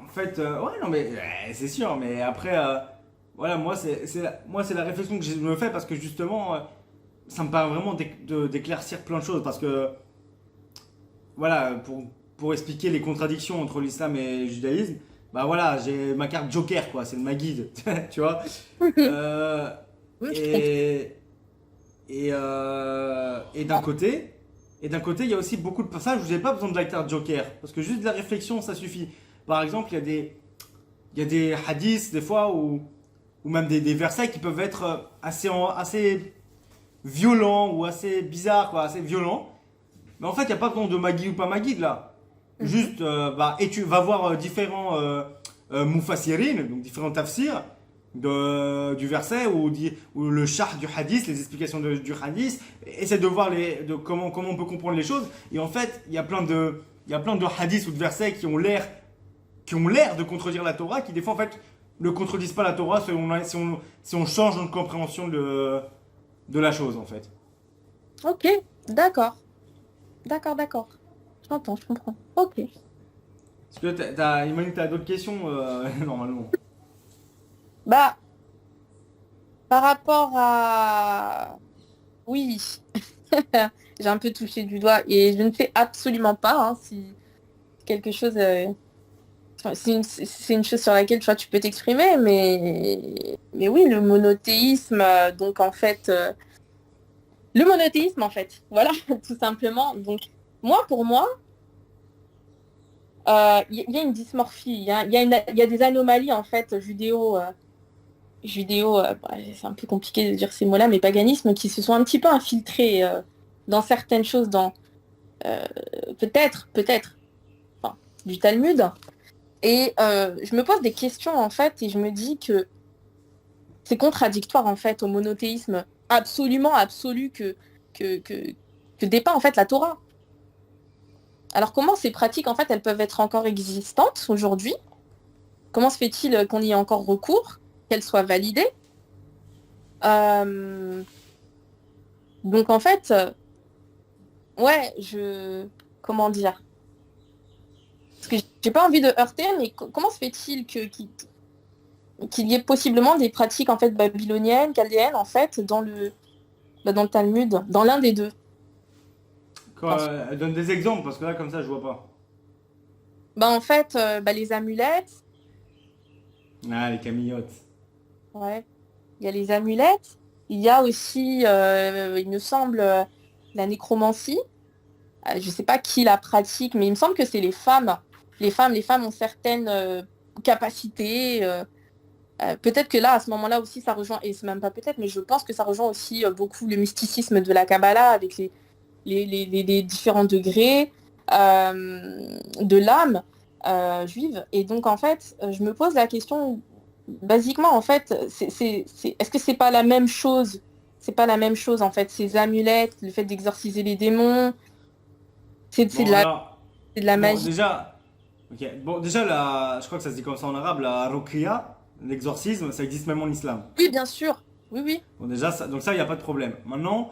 en fait, ouais, non, mais c'est sûr, mais après, voilà, moi, c'est la réflexion que je me fais parce que justement, ça me permet vraiment d'éclaircir plein de choses parce que, voilà, pour expliquer les contradictions entre l'islam et le judaïsme, bah voilà, j'ai ma carte Joker, quoi, c'est ma guide, tu vois. Euh, Oui, je comprends. et et d'un côté, il y a aussi beaucoup de passages où vous n'avez pas besoin de la carte Joker, parce que juste de la réflexion, ça suffit. Par exemple, il y a des hadiths, des fois, ou même des versets qui peuvent être assez violents ou assez bizarres, quoi, assez violents. Mais en fait, il n'y a pas besoin de ma guide ou pas ma guide là. Mhm. Juste, et tu vas voir différents mufassirin, donc différents tafsirs du verset ou le char du hadith, les explications du hadith. Essaie de voir comment on peut comprendre les choses. Et en fait, il y a plein de hadiths ou de versets qui ont l'air de contredire la Torah, qui des fois en fait ne contredisent pas la Torah si on change notre compréhension de la chose en fait. Ok, d'accord. D'accord, d'accord. J'entends, je comprends. Ok. Est-ce que Imani, t'as d'autres questions normalement? Bah, par rapport à... Oui, j'ai un peu touché du doigt et je ne sais absolument pas hein, si quelque chose... c'est une chose sur laquelle tu vois, tu peux t'exprimer, mais oui, le monothéisme, donc en fait... le monothéisme, en fait, voilà, tout simplement. Donc, pour moi, y a une dysmorphie, il y a des anomalies, en fait, bah, c'est un peu compliqué de dire ces mots-là, mais paganisme, qui se sont un petit peu infiltrés dans certaines choses, euh, peut-être, enfin, du Talmud. Et je me pose des questions, en fait, et je me dis que c'est contradictoire, en fait, au monothéisme absolument absolu que, que, que dépeint, en fait, la Torah. Alors, comment ces pratiques, en fait, elles peuvent être encore existantes aujourd'hui? Comment se fait-il qu'on y ait encore recours, qu'elles soient validées? Euh, donc, en fait, ouais, comment dire? Parce que j'ai pas envie de heurter, mais comment se fait-il qu'il y ait possiblement des pratiques, en fait, babyloniennes, chaldéennes, en fait, dans le Talmud, dans l'un des deux? Enfin, Donne des exemples parce que là comme ça je vois pas. bah, en fait, les amulettes, Ah les camillotes. ouais, il y a les amulettes. Il y a aussi, il me semble, la nécromancie. Je ne sais pas qui la pratique, mais il me semble que c'est les femmes. Les femmes ont certaines capacités. Peut-être que là, à ce moment-là aussi, ça rejoint, et c'est même pas peut-être, mais je pense que ça rejoint aussi beaucoup le mysticisme de la Kabbalah avec les différents degrés de l'âme juive. Et donc, en fait, je me pose la question, basiquement, en fait, est-ce que c'est pas la même chose? C'est pas la même chose, en fait, ces amulettes, le fait d'exorciser les démons, c'est c'est de Bon la, alors, c'est de la bon magie. déjà, ok, bon déjà je crois que ça se dit comme ça en arabe, la ruqya, l'exorcisme, ça existe même en islam. Oui, bien sûr. Oui, oui. Bon déjà donc ça il y a pas de problème. Maintenant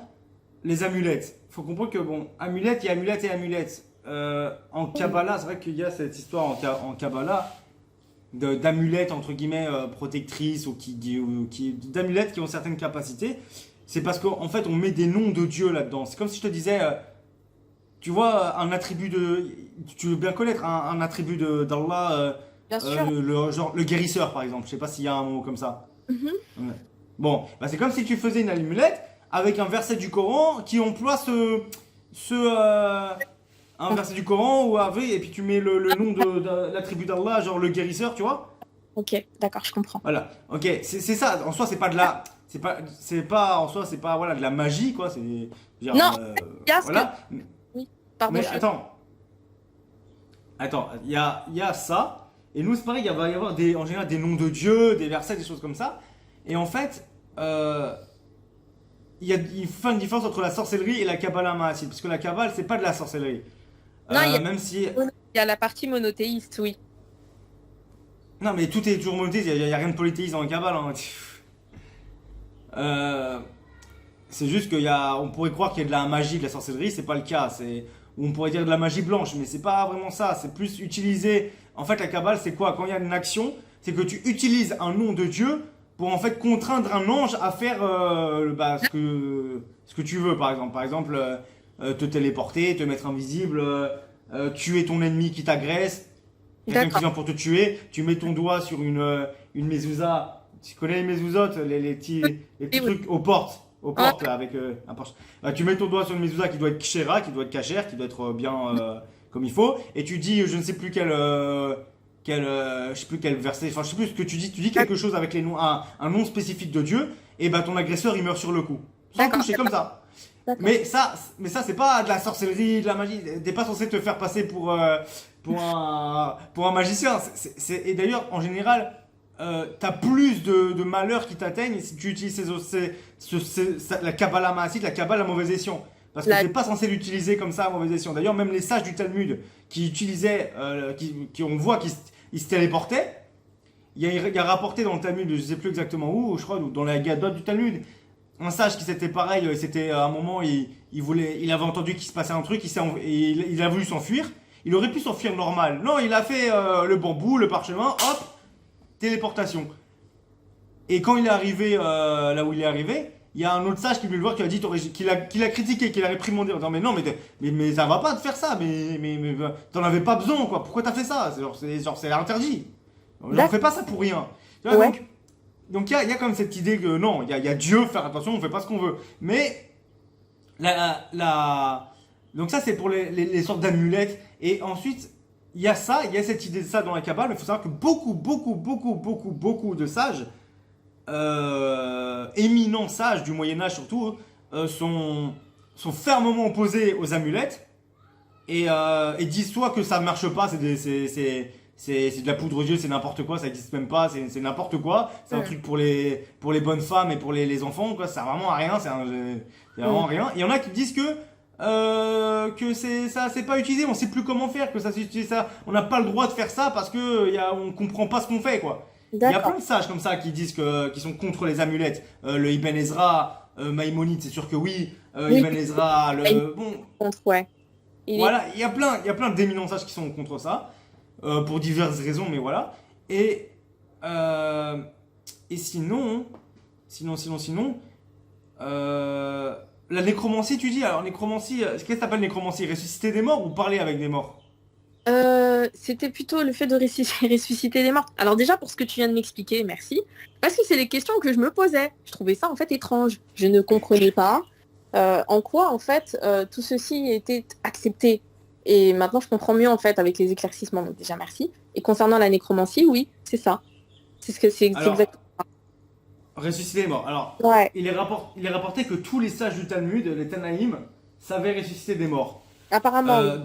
les amulettes, faut comprendre que bon amulettes il y a amulettes et amulettes. En Kabbalah c'est vrai qu'il y a cette histoire en Kabbalah d'amulettes entre guillemets protectrices ou d'amulettes qui ont certaines capacités. C'est parce qu'en fait on met des noms de Dieu là-dedans. C'est comme si je te disais tu vois, un attribut de. Tu veux bien connaître un attribut d'Allah, Bien sûr. genre le guérisseur par exemple. Je sais pas s'il y a un mot comme ça. Mhm. Ouais. Bon, bah, c'est comme si tu faisais une amulette avec un verset du Coran qui emploie ce un verset du Coran ou avec, et puis tu mets le nom de l'attribut d'Allah, genre le guérisseur, tu vois. Ok, d'accord, je comprends. Voilà. Ok, c'est ça. En soi, c'est pas de la. C'est pas. En soi, c'est pas voilà, de la magie, quoi. Non, il y a ce que... Voilà. Oui, pardon, Mais attends, il y a ça, et nous c'est pareil, va y avoir en général des noms de Dieu, des versets, des choses comme ça, et en fait, il faut faire une différence entre la sorcellerie et la Kabbalah Mahasid, parce que la Kabbale c'est pas de la sorcellerie. Non, Même si. il y a la partie monothéiste, oui. Non mais tout est toujours monothéiste, y a rien de polythéiste dans la Kabbale. Hein. Euh, c'est juste on pourrait croire qu'il y a de la magie, de la sorcellerie, c'est pas le cas. On pourrait dire de la magie blanche, mais c'est pas vraiment ça. C'est plus utiliser. En fait, la Kabbale, c'est quoi? Quand il y a une action, c'est que tu utilises un nom de Dieu pour en fait contraindre un ange à faire ce que tu veux, par exemple. Par exemple, te téléporter, te mettre invisible, tuer ton ennemi qui t'agresse, quelqu'un qui D'accord. vient pour te tuer, tu mets ton doigt sur une mezouza. Tu connais les mezouzotes, les petits Oui, oui. trucs aux Ouais, portes là, avec un porche. Tu mets ton doigt sur une mezouza qui doit être kshera, qui doit être cachère, qui doit être bien comme il faut, et tu dis, je ne sais plus je sais plus quel verset, enfin je sais plus ce que tu dis quelque chose avec les noms, un nom spécifique de Dieu, et ben ton agresseur il meurt sur le coup. Sans d'accord, toucher, comme ça. d'accord. Mais ça c'est pas de la sorcellerie, de la magie. T'es pas censé te faire passer pour un magicien. Et d'ailleurs, en général, t'as plus de malheurs qui t'atteignent si tu utilises la Kabbalah Maasite, la Kabbalah à mauvais escient. Parce que La... t'es pas censé l'utiliser comme ça à mauvais escient. D'ailleurs, même les sages du Talmud qui utilisaient, on voit qu'ils se téléportaient, il y a rapporté dans le Talmud, je sais plus exactement où, je crois, dans la Gadot du Talmud, un sage qui c'était pareil, c'était à un moment, il avait entendu qu'il se passait un truc, il a voulu s'enfuir. Il aurait pu s'enfuir normal. Non, il a fait le bambou, le parchemin, hop, téléportation. Et quand il est arrivé là où il est arrivé, il y a un autre sage qui lui le voir qui a dit qu'il a critiqué, qu'il a réprimandé en disant mais non mais ça va pas de faire ça, mais t'en avais pas besoin quoi. Pourquoi t'as fait ça? C'est interdit. J'en fais D'accord. pas ça pour rien. Tu vois, Ouais. donc il y a comme cette idée que non, il y a Dieu, faire attention, on fait pas ce qu'on veut. Mais donc ça c'est pour les sortes d'amulettes. Et ensuite, il y a cette idée de ça dans la Kabbale, mais il faut savoir que beaucoup de sages, éminents sages du Moyen-Âge surtout, sont fermement opposés aux amulettes et disent soit que ça ne marche pas, c'est de la poudre aux yeux, c'est n'importe quoi, ça n'existe même pas, c'est n'importe quoi, c'est un Mm. truc pour les bonnes femmes et pour les enfants, quoi, ça sert vraiment à rien, c'est vraiment Mm. rien. Il y en a qui disent que c'est pas utilisé, on sait plus comment faire, que ça s'utilise ça, on n'a pas le droit de faire ça parce que on comprend pas ce qu'on fait, quoi. Il y a plein D'accord. de sages comme ça qui disent qui sont contre les amulettes. Le Ibn Ezra, Maïmonide, c'est sûr que oui. Oui, Ibn Ezra, il est bon, contre, ouais. Il est... voilà, il y a plein d'éminents sages qui sont contre ça, pour diverses raisons, mais voilà. Et, euh, et sinon, la nécromancie, tu dis, alors nécromancie, qu'est-ce que t'appelles nécromancie? Ressusciter des morts ou parler avec des morts? C'était plutôt le fait de ressusciter des morts. Alors déjà, pour ce que tu viens de m'expliquer, merci. Parce que c'est les questions que je me posais. Je trouvais ça en fait étrange. Je ne comprenais pas en quoi en fait tout ceci était accepté. Et maintenant, je comprends mieux en fait avec les éclaircissements. Donc déjà, merci. Et concernant la nécromancie, oui, c'est ça. C'est ce que c'est Alors, exactement. ressusciter des morts. Alors, Ouais. il est rapporté que tous les sages du Talmud, les Tanaïm, savaient ressusciter des morts. Apparemment, oui. Euh,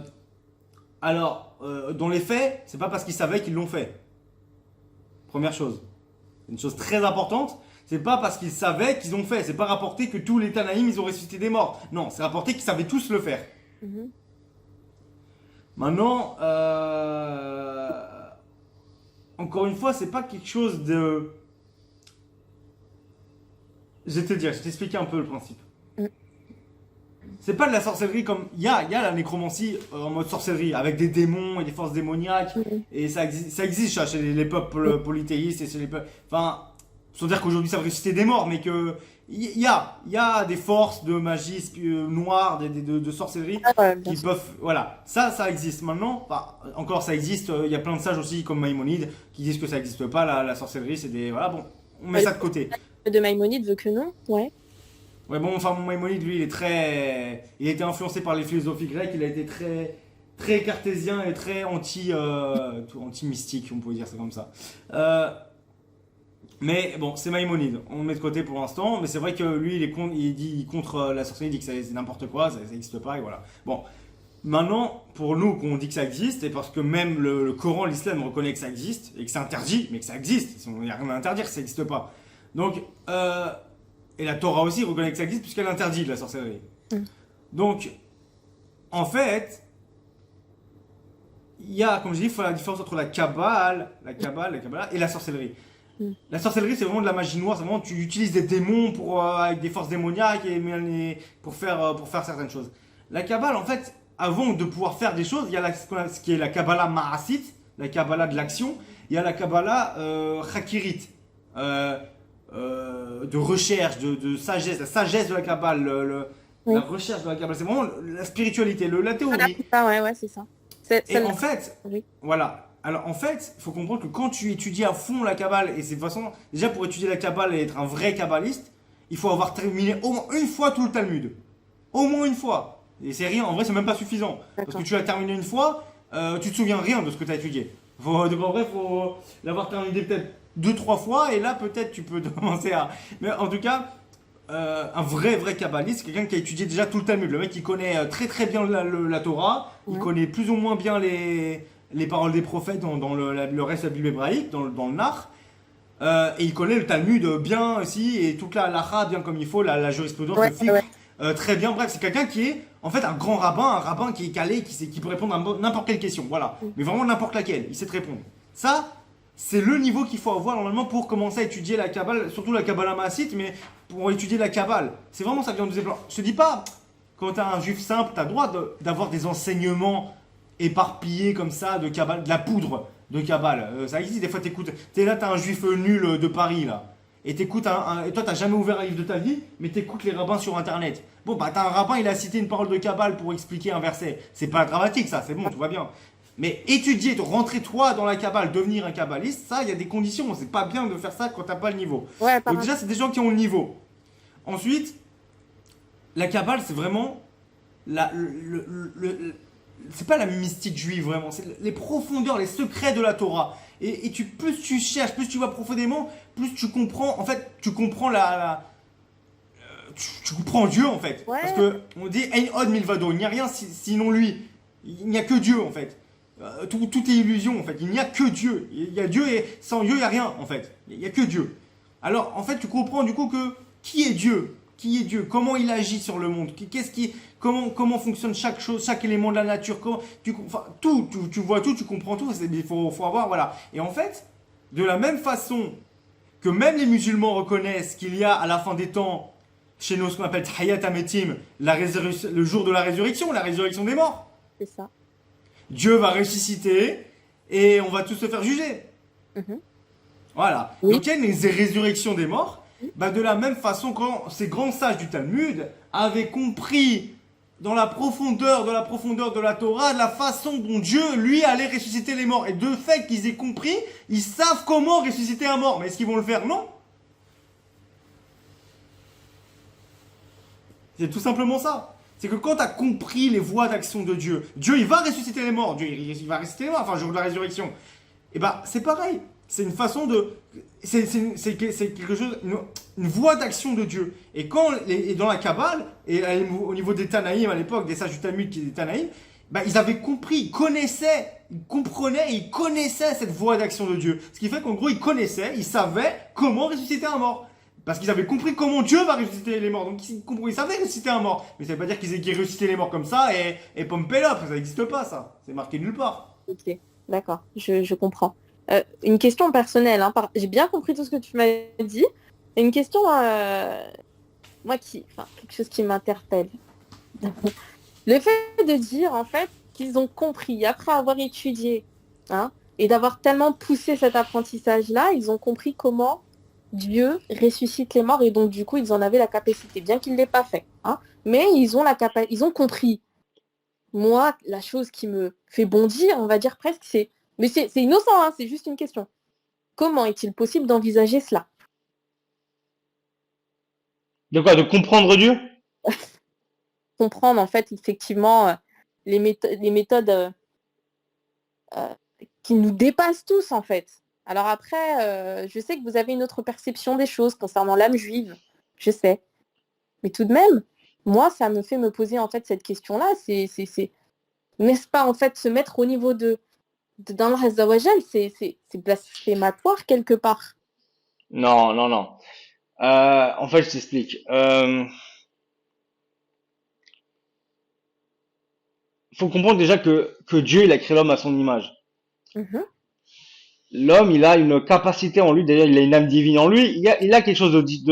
alors, dans les faits, c'est pas parce qu'ils savaient qu'ils l'ont fait. Première chose. Une chose très importante, c'est pas parce qu'ils savaient qu'ils ont fait. C'est pas rapporté que tous les Tanaïm, ils ont ressuscité des morts. Non, c'est rapporté qu'ils savaient tous le faire. Mhm. Maintenant, encore une fois, c'est pas quelque chose de. Je vais te dire, je vais t'expliquer un peu le principe. Mm. C'est pas de la sorcellerie comme. Il y a la nécromancie en mode sorcellerie, avec des démons et des forces démoniaques. Mhm. Et ça existe chez les peuples polythéistes et chez les peuples. Enfin, sans dire qu'aujourd'hui ça va ressusciter des morts, mais que. Il y a des forces de magie noire, de sorcellerie Ah, ouais, bien qui sûr. peuvent. Voilà, ça existe maintenant. Enfin, encore ça existe. Il y a plein de sages aussi, comme Maïmonide, qui disent que ça n'existe pas, la sorcellerie, c'est des. Voilà, bon, on met Ouais, ça de côté. le de Maïmonide veut que non. Ouais. Ouais, bon, enfin, Maïmonide, lui, il est très. Il a été influencé par les philosophies grecques, il a été très. Très cartésien et très anti-mystique, on pourrait dire ça comme ça. Mais bon, c'est Maïmonide, on le met de côté pour l'instant, mais c'est vrai que lui, il dit contre la sorcellerie, il dit que c'est n'importe quoi, ça n'existe pas, et voilà. Bon, maintenant, pour nous, qu'on dit que ça existe, et parce que même le Coran, l'islam reconnaît que ça existe, et que c'est interdit, mais que ça existe, il n'y a rien à interdire, ça n'existe pas. Donc, et la Torah aussi reconnaît que ça existe, puisqu'elle interdit la sorcellerie. Mm. Donc, en fait, il y a, comme je dis, il faut la différence entre la Kabbalah et la sorcellerie. Mm. La sorcellerie, c'est vraiment de la magie noire, c'est vraiment tu utilises des démons avec des forces démoniaques pour faire certaines choses. La Kabbale, en fait, avant de pouvoir faire des choses, il y a ce qui est la Kabbalah Ma'asit, la Kabbalah de l'action, il y a la Kabbalah Hakirit. de recherche, de sagesse, la sagesse de la Kabbale, la Oui. recherche de la Kabbale. C'est vraiment la spiritualité, la Voilà, théorie. c'est ça, ouais, ouais, c'est ça. C'est Et celle-là. en fait, Oui. voilà. Alors en fait, il faut comprendre que quand tu étudies à fond la Kabbale, et c'est de toute façon, déjà pour étudier la Kabbale et être un vrai kabbaliste, il faut avoir terminé au moins une fois tout le Talmud. Au moins une fois. Et c'est rien, en vrai, c'est même pas suffisant. Parce que D'accord. tu l'as terminé une fois, tu te souviens rien de ce que tu as étudié. Donc en vrai, il faut l'avoir terminé peut-être deux, trois fois, et là peut-être tu peux commencer à. Mais en tout cas, un vrai kabbaliste, c'est quelqu'un qui a étudié déjà tout le Talmud. Le mec, il connaît très très bien la Torah, il Ouais. connaît plus ou moins bien les paroles des prophètes dans le reste de la Bible hébraïque, dans le Nar. Et il connaît le Talmud bien aussi, et toute la halakha bien comme il faut, la jurisprudence, Ouais, le fiqh ouais. très bien. Bref, c'est quelqu'un qui est en fait un grand rabbin, un rabbin qui est calé, qui peut répondre à n'importe quelle question. Voilà, Mm. mais vraiment n'importe laquelle, il sait te répondre. Ça, c'est le niveau qu'il faut avoir normalement pour commencer à étudier la Kabbale, surtout la Kabbale Maasite, mais pour étudier la Kabbale. C'est vraiment ça vient du deuxième plan. Je te dis pas, quand t'es un juif simple, t'as le droit d'avoir des enseignements éparpillés comme ça de Kabbale, de la poudre de Kabbale. Ça existe, des fois t'écoutes, t'es là, t'as un juif nul de Paris là. Et t'écoutes et toi t'as jamais ouvert un livre de ta vie, mais t'écoutes les rabbins sur internet. Bon bah t'as un rabbin, il a cité une parole de Kabbale pour expliquer un verset. C'est pas dramatique ça, c'est bon, tout va bien. Mais étudier, de rentrer toi dans la Kabbale, devenir un kabbaliste, ça, il y a des conditions. C'est pas bien de faire ça quand t'as pas le niveau. Ouais, Donc par déjà, c'est des gens qui ont le niveau. Ensuite, la Kabbale, c'est vraiment la, c'est pas la mystique juive vraiment, c'est les profondeurs, les secrets de la Torah. Et plus tu cherches, plus tu vas profondément, plus tu comprends. En fait, tu comprends tu comprends Dieu en fait. Parce ouais, que on dit Ein od milvado, il n'y a rien sinon lui. Il n'y a que Dieu en fait. Tout est illusion en fait. Il n'y a que Dieu. Il y a Dieu et sans Dieu il n'y a rien en fait. Il n'y a que Dieu. Alors en fait tu comprends du coup que qui est Dieu? Qui est Dieu? Comment il agit sur le monde? Comment fonctionne chaque chose, chaque élément de la nature? Enfin, tu vois tout, tu comprends tout. Il faut avoir voilà. Et en fait, de la même façon que même les musulmans reconnaissent qu'il y a à la fin des temps chez nous ce qu'on appelle Hayat Ametim, le jour de la résurrection des morts. c'est ça. Dieu va ressusciter et on va tous se faire juger. Mhm. Voilà. Oui. Donc il y a une résurrection des morts. Bah, de la même façon, quand ces grands sages du Talmud avaient compris dans la profondeur de la Torah, de la façon dont Dieu, lui, allait ressusciter les morts. Et de fait qu'ils aient compris, ils savent comment ressusciter un mort. Mais est-ce qu'ils vont le faire? Non. C'est tout simplement ça. C'est que quand tu as compris les voies d'action de Dieu, Dieu il va ressusciter les morts, Dieu il va ressusciter les morts, enfin le jour de la résurrection. Et bah c'est pareil. C'est une façon de. C'est quelque chose, une voie d'action de Dieu. Et quand et dans la Kabbale, et au niveau des Tanaïm à l'époque, des sages du Talmud qui étaient Tanaïm, bah, ils avaient compris, ils connaissaient, ils comprenaient, ils connaissaient cette voie d'action de Dieu. Ce qui fait qu'en gros, ils connaissaient, ils savaient comment ressusciter un mort. Parce qu'ils avaient compris comment Dieu va ressusciter les morts. Donc ils savaient ressusciter un mort. Mais ça veut pas dire qu'ils aient ressuscité les morts comme ça et pompélo. Ça n'existe pas ça. C'est marqué nulle part. Ok, d'accord, je comprends. Une question personnelle, hein, j'ai bien compris tout ce que tu m'as dit. Et une question, enfin, quelque chose qui m'interpelle. Le fait de dire, en fait, qu'ils ont compris, après avoir étudié, hein, et d'avoir tellement poussé cet apprentissage-là, ils ont compris comment Dieu ressuscite les morts, et donc, du coup, ils en avaient la capacité, bien qu'ils ne l'aient pas fait. Hein, mais ils ont compris. Moi, la chose qui me fait bondir, on va dire presque, mais c'est innocent, hein, c'est juste une question. Comment est-il possible d'envisager cela? De quoi? De comprendre Dieu? Comprendre, en fait, effectivement, les méthodes euh, qui nous dépassent tous, en fait. Alors après, je sais que vous avez une autre perception des choses concernant l'âme juive, je sais. Mais tout de même, moi, ça me fait me poser, en fait, cette question-là. N'est-ce pas, en fait, se mettre au niveau d'Allah Azzawajal, c'est blasphématoire quelque part. Non, non, non. En fait, je t'explique. Faut comprendre déjà que Dieu, il a créé l'homme à son image. Mhm. L'homme, il a une capacité en lui, déjà, il a une âme divine en lui. Il a quelque chose Oui,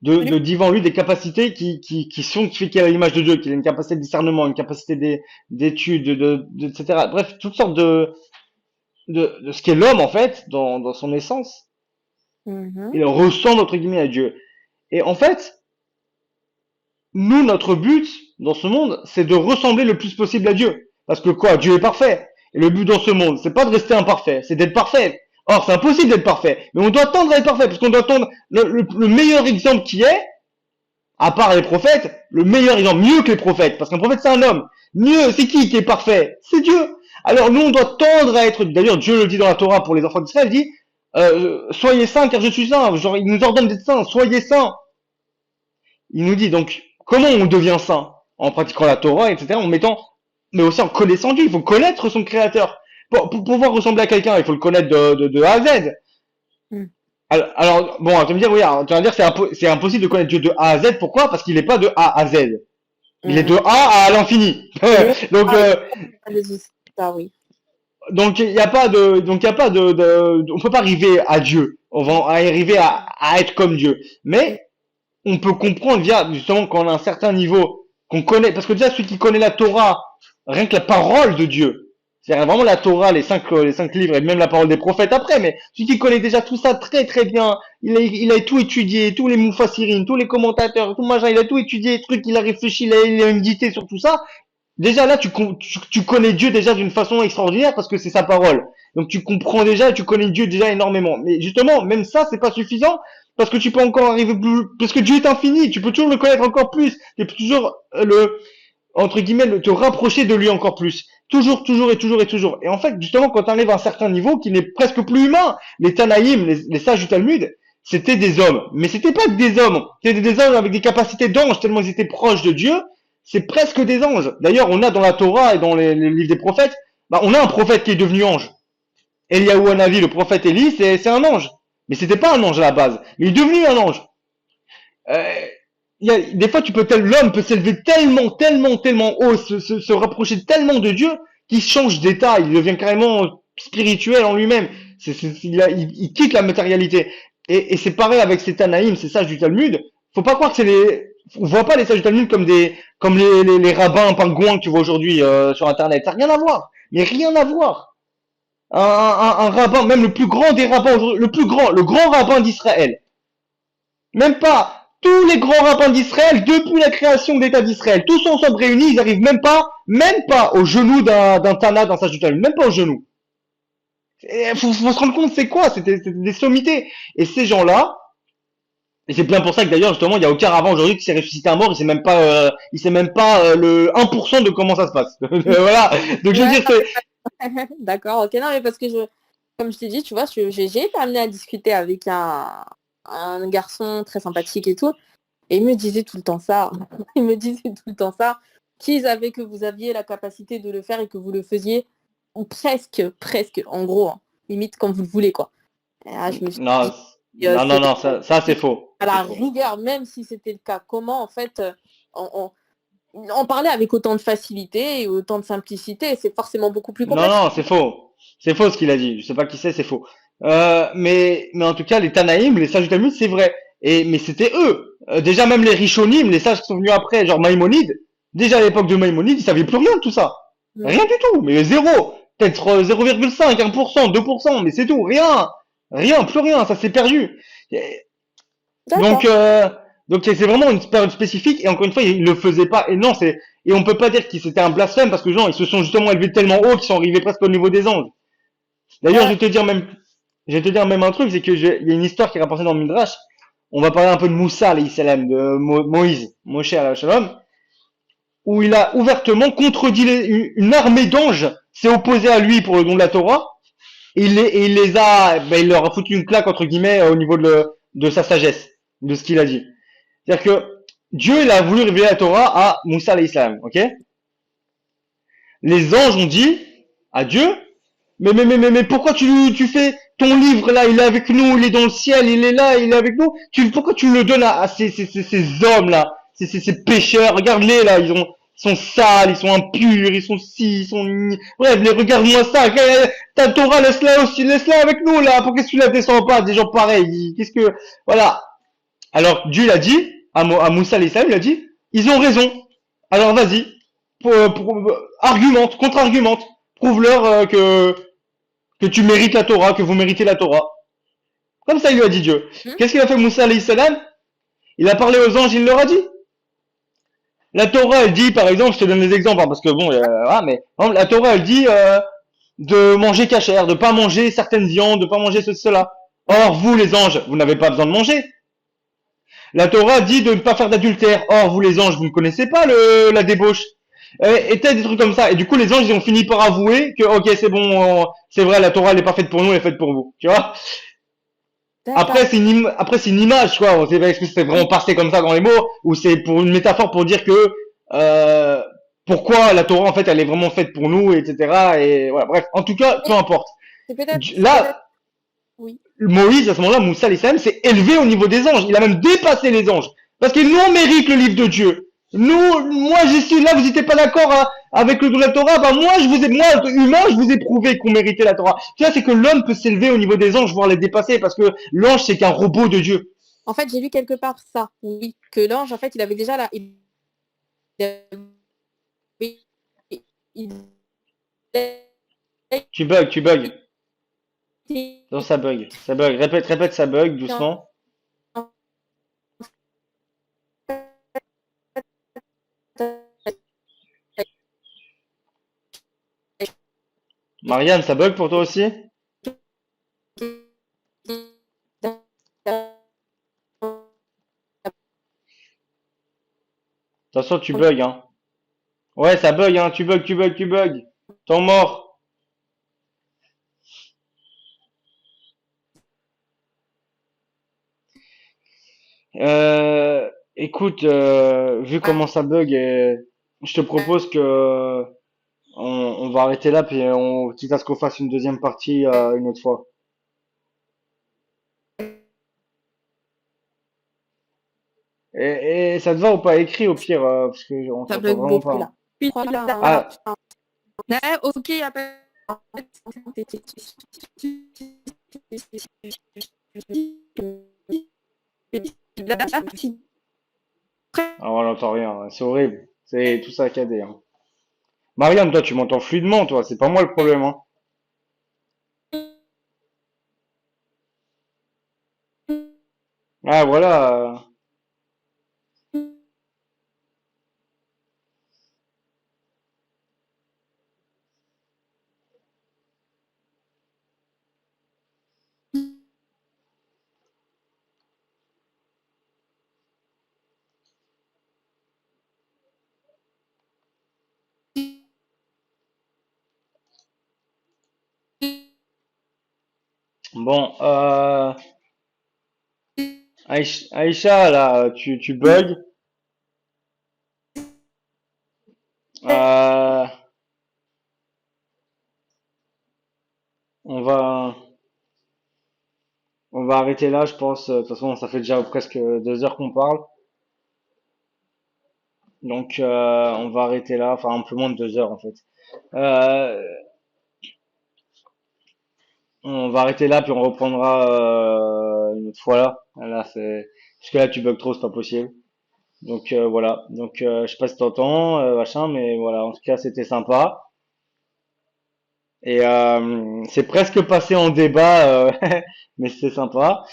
de divin en lui, des capacités qui fait qu'il a l'image de Dieu, qu'il a une capacité de discernement, une capacité d'étude, etc. Bref, toutes sortes de ce qu'est l'homme, en fait, dans son essence. Mhm. Il ressemble entre guillemets à Dieu. Et en fait, nous, notre but dans ce monde, c'est de ressembler le plus possible à Dieu. Parce que quoi, Dieu est parfait. Et le but dans ce monde, c'est pas de rester imparfait, c'est d'être parfait. Or, c'est impossible d'être parfait. Mais on doit tendre à être parfait, parce qu'on doit tendre le meilleur exemple qui est, à part les prophètes, le meilleur exemple, mieux que les prophètes. Parce qu'un prophète, c'est un homme. Mieux, c'est qui est parfait? C'est Dieu. Alors, nous, on doit tendre à être, d'ailleurs, Dieu le dit dans la Torah pour les enfants d'Israël, il dit, soyez saints car je suis saint. Genre, il nous ordonne d'être saints, soyez saints. Il nous dit donc comment on devient saint en pratiquant la Torah, etc. En mettant, mais aussi en connaissant Dieu. Il faut connaître son Créateur. Pour pouvoir ressembler à quelqu'un, il faut le connaître de A à Z. Mm. Alors, bon, tu vas me dire, oui, alors, tu vas me dire, c'est impossible de connaître Dieu de A à Z. Pourquoi? Parce qu'il n'est pas de A à Z. Il est de Mhm. A à l'infini. Oui. donc, Ah, les outils, ça, oui. donc il n'y a pas on peut pas arriver à Dieu. On va arriver à être comme Dieu. Mm. Mais on peut comprendre via, justement, quand on a un certain niveau, qu'on connaît, parce que déjà, celui qui connaît la Torah, rien que la parole de Dieu, c'est-à-dire vraiment la Torah, les cinq livres, et même la parole des prophètes après, mais celui qui connaît déjà tout ça très très bien, il a tout étudié, tous les Moufassirines, tous les commentateurs, tout machin, il a tout étudié, les trucs, il a réfléchi, il a médité sur tout ça. Déjà là, tu connais Dieu déjà d'une façon extraordinaire parce que c'est sa parole. Donc tu comprends déjà, tu connais Dieu déjà énormément. Mais justement, même ça, c'est pas suffisant parce que tu peux encore arriver plus, parce que Dieu est infini. Tu peux toujours le connaître encore plus. Tu peux toujours entre guillemets, te rapprocher de lui encore plus. Toujours, toujours et toujours et toujours. Et en fait, justement, quand tu arrives à un certain niveau qui n'est presque plus humain, les Tanaïm, les sages du Talmud, c'était des hommes. Mais c'était pas que des hommes. C'était des hommes avec des capacités d'ange tellement ils étaient proches de Dieu. C'est presque des anges. D'ailleurs, on a dans la Torah et dans les livres des prophètes, bah, on a un prophète qui est devenu ange. Eliyahu Hanavi, le prophète Élie, c'est un ange. Mais c'était pas un ange à la base. Mais il est devenu un ange. Euh, des fois, l'homme peut s'élever tellement, tellement, tellement haut, se rapprocher tellement de Dieu qu'il change d'état. Il devient carrément spirituel en lui-même. Il quitte la matérialité. Et c'est pareil avec ces Tanaïm, ces sages du Talmud. Faut pas croire que on voit pas les sages du Talmud comme les rabbins pingouins que tu vois aujourd'hui sur Internet. Ça n'a rien à voir. Mais rien à voir. Un rabbin, même le plus grand des rabbins aujourd'hui, le grand rabbin d'Israël. Même pas. Tous les grands rabbins d'Israël, depuis la création de l'État d'Israël, tous ensemble réunis, ils arrivent même pas au genou d'un Tana, d'un sage du Talmud, même pas au genou. Faut se rendre compte, c'est quoi? C'était des sommités. Et ces gens-là, et c'est bien pour ça que d'ailleurs, justement, il y a aucun rabbin aujourd'hui qui s'est ressuscité un mort, il sait même pas le 1% de comment ça se passe. Voilà. Donc je veux Ouais, dire que, d'accord, ok. Non, mais parce que comme je t'ai dit, tu vois, j'ai été amenée à discuter avec un garçon très sympathique et tout. Et il me disait tout le temps ça. Il me disait tout le temps ça. Qu'ils avaient que vous aviez la capacité de le faire et que vous le faisiez ou presque, en gros, hein, limite comme vous le voulez, quoi. Et là, je me suis non, dit, non, ça c'est faux. à C'est la faux. rigueur, même si c'était le cas, comment en fait on parlait avec autant de facilité et autant de simplicité, c'est forcément beaucoup plus Non, complexe. non, c'est faux. C'est faux ce qu'il a dit. Je sais pas qui c'est faux. Mais en tout cas, les Tanaïm, les sages du Talmud, c'est vrai. Mais c'était eux. Déjà, même les Rishonim, les sages qui sont venus après, genre Maïmonide, déjà à l'époque de Maïmonide, ils savaient plus rien de tout ça. Mm. Rien du tout. Mais zéro. Peut-être 0,5, 1%, 2%, mais c'est tout. Rien. Rien, plus rien. Ça s'est perdu. Donc, D'accord. c'est vraiment une période spécifique. Et encore une fois, ils le faisaient pas. Et non, et on peut pas dire que c'était un blasphème parce que genre, ils se sont justement élevés tellement haut qu'ils sont arrivés presque au niveau des anges. D'ailleurs, Ouais. je vais te dire même un truc, c'est que il y a une histoire qui est rapportée dans le Midrash. On va parler un peu de Moussa, alayhi salam, de Moïse, Moshe, alayhi salam, où il a ouvertement contredit une armée d'anges s'est opposée à lui pour le don de la Torah. Et il les a, ben, il leur a foutu une claque, entre guillemets, au niveau de sa sagesse, de ce qu'il a dit. C'est-à-dire que Dieu, il a voulu révéler la Torah à Moussa, alayhi salam, ok? Les anges ont dit à Dieu, mais pourquoi tu fais ton livre là, il est avec nous, il est dans le ciel, il est là, il est avec nous. Pourquoi tu le donnes à ces hommes là, ces pécheurs, regarde-les là, ils sont sales, ils sont impurs, ils sont ci, ils sont bref, regarde-moi ça, ta Torah, laisse-la aussi, laisse-la avec nous là, pourquoi est-ce que tu la descends pas, des gens pareils, qu'est-ce que, voilà. Alors Dieu l'a dit, à Moussa les il a dit, ils ont raison, alors vas-y, argumente, contre-argumente, prouve-leur que tu mérites la Torah, que vous méritez la Torah. Comme ça, il lui a dit Dieu. Hmm. Qu'est-ce qu'il a fait Moussa alayhi salam? Il a parlé aux anges, il leur a dit. La Torah, elle dit, par exemple, je te donne des exemples, hein, parce que bon, voilà, mais par exemple, la Torah, elle dit de manger cachère, de pas manger certaines viandes, de pas manger ceci, cela. Or, vous, les anges, vous n'avez pas besoin de manger. La Torah dit de ne pas faire d'adultère. Or, vous, les anges, vous ne connaissez pas la débauche. Et t'as des trucs comme ça. Et du coup, les anges, ils ont fini par avouer que, ok, c'est bon, c'est vrai, la Torah, elle est pas faite pour nous, elle est faite pour vous. Tu vois? D'accord. Après, c'est une image, quoi. On sait pas est-ce que c'est vraiment passé comme ça dans les mots, ou c'est pour une métaphore pour dire que, euh, pourquoi la Torah, en fait, elle est vraiment faite pour nous, etc. Et voilà. Bref. En tout cas, peu Mais importe. c'est peut-être, Là, oui. Moïse, à ce moment-là, Moussa salam s'est élevé au niveau des anges. Il a même dépassé les anges. Parce que nous, on mérite le livre de Dieu. Nous, moi, j'y suis là, vous n'étiez pas d'accord hein, avec le de la Torah. Bah, moi, humain, je vous ai prouvé qu'on méritait la Torah. Tu vois, c'est que l'homme peut s'élever au niveau des anges, voire les dépasser, parce que l'ange, c'est qu'un robot de Dieu. En fait, j'ai lu quelque part ça, oui, que l'ange, en fait, il avait déjà la, avait- il Tu bugs. était Non, ça bug. Ça bug. Répète, ça bug, doucement. Marianne, ça bug pour toi aussi? De toute façon, tu bugs, hein. Ouais, ça bug, hein. Tu bugs. T'es mort. Écoute, vu comment ça bug, je te propose que on va arrêter là, puis quitte à ce qu'on fasse une deuxième partie une autre fois. Et ça te va ou pas écrit au pire, parce que on Ça t'entend bug vraiment beaucoup pas. là. Puis là, Ah, ok, après. ah, on n'entend rien, hein. C'est horrible. C'est tout saccadé, hein. Marianne, toi, tu m'entends fluidement, toi. C'est pas moi le problème, hein. Ah, voilà. Bon, Aïcha, là, tu bugs. Euh, on va, on va arrêter là, je pense. De toute façon, ça fait déjà presque 2 heures qu'on parle. Donc, on va arrêter là. Enfin, un peu moins de 2 heures, en fait. Euh, on va arrêter là, puis on reprendra une autre fois là. Là, c'est parce que là, tu bugs trop, c'est pas possible. Donc voilà. Donc je sais pas si t'entends, machin, mais voilà. En tout cas, c'était sympa. Et c'est presque passé en débat, mais c'était sympa.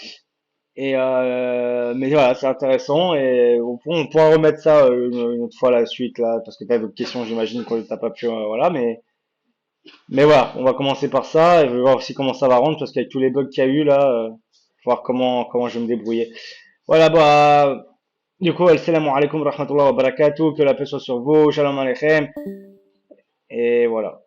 Et mais voilà, c'est intéressant et on pourra remettre ça une autre fois la suite là, parce que t'as d'autres questions, j'imagine que t'as pas pu, voilà. Mais voilà, on va commencer par ça et je vais voir aussi comment ça va rendre parce qu'avec tous les bugs qu'il y a eu là, voir comment je vais me débrouiller. Voilà, bah du coup, assalamu alaikum wa rahmatullahi wa barakatuh, que la paix soit sur vous, shalom aleichem, et voilà.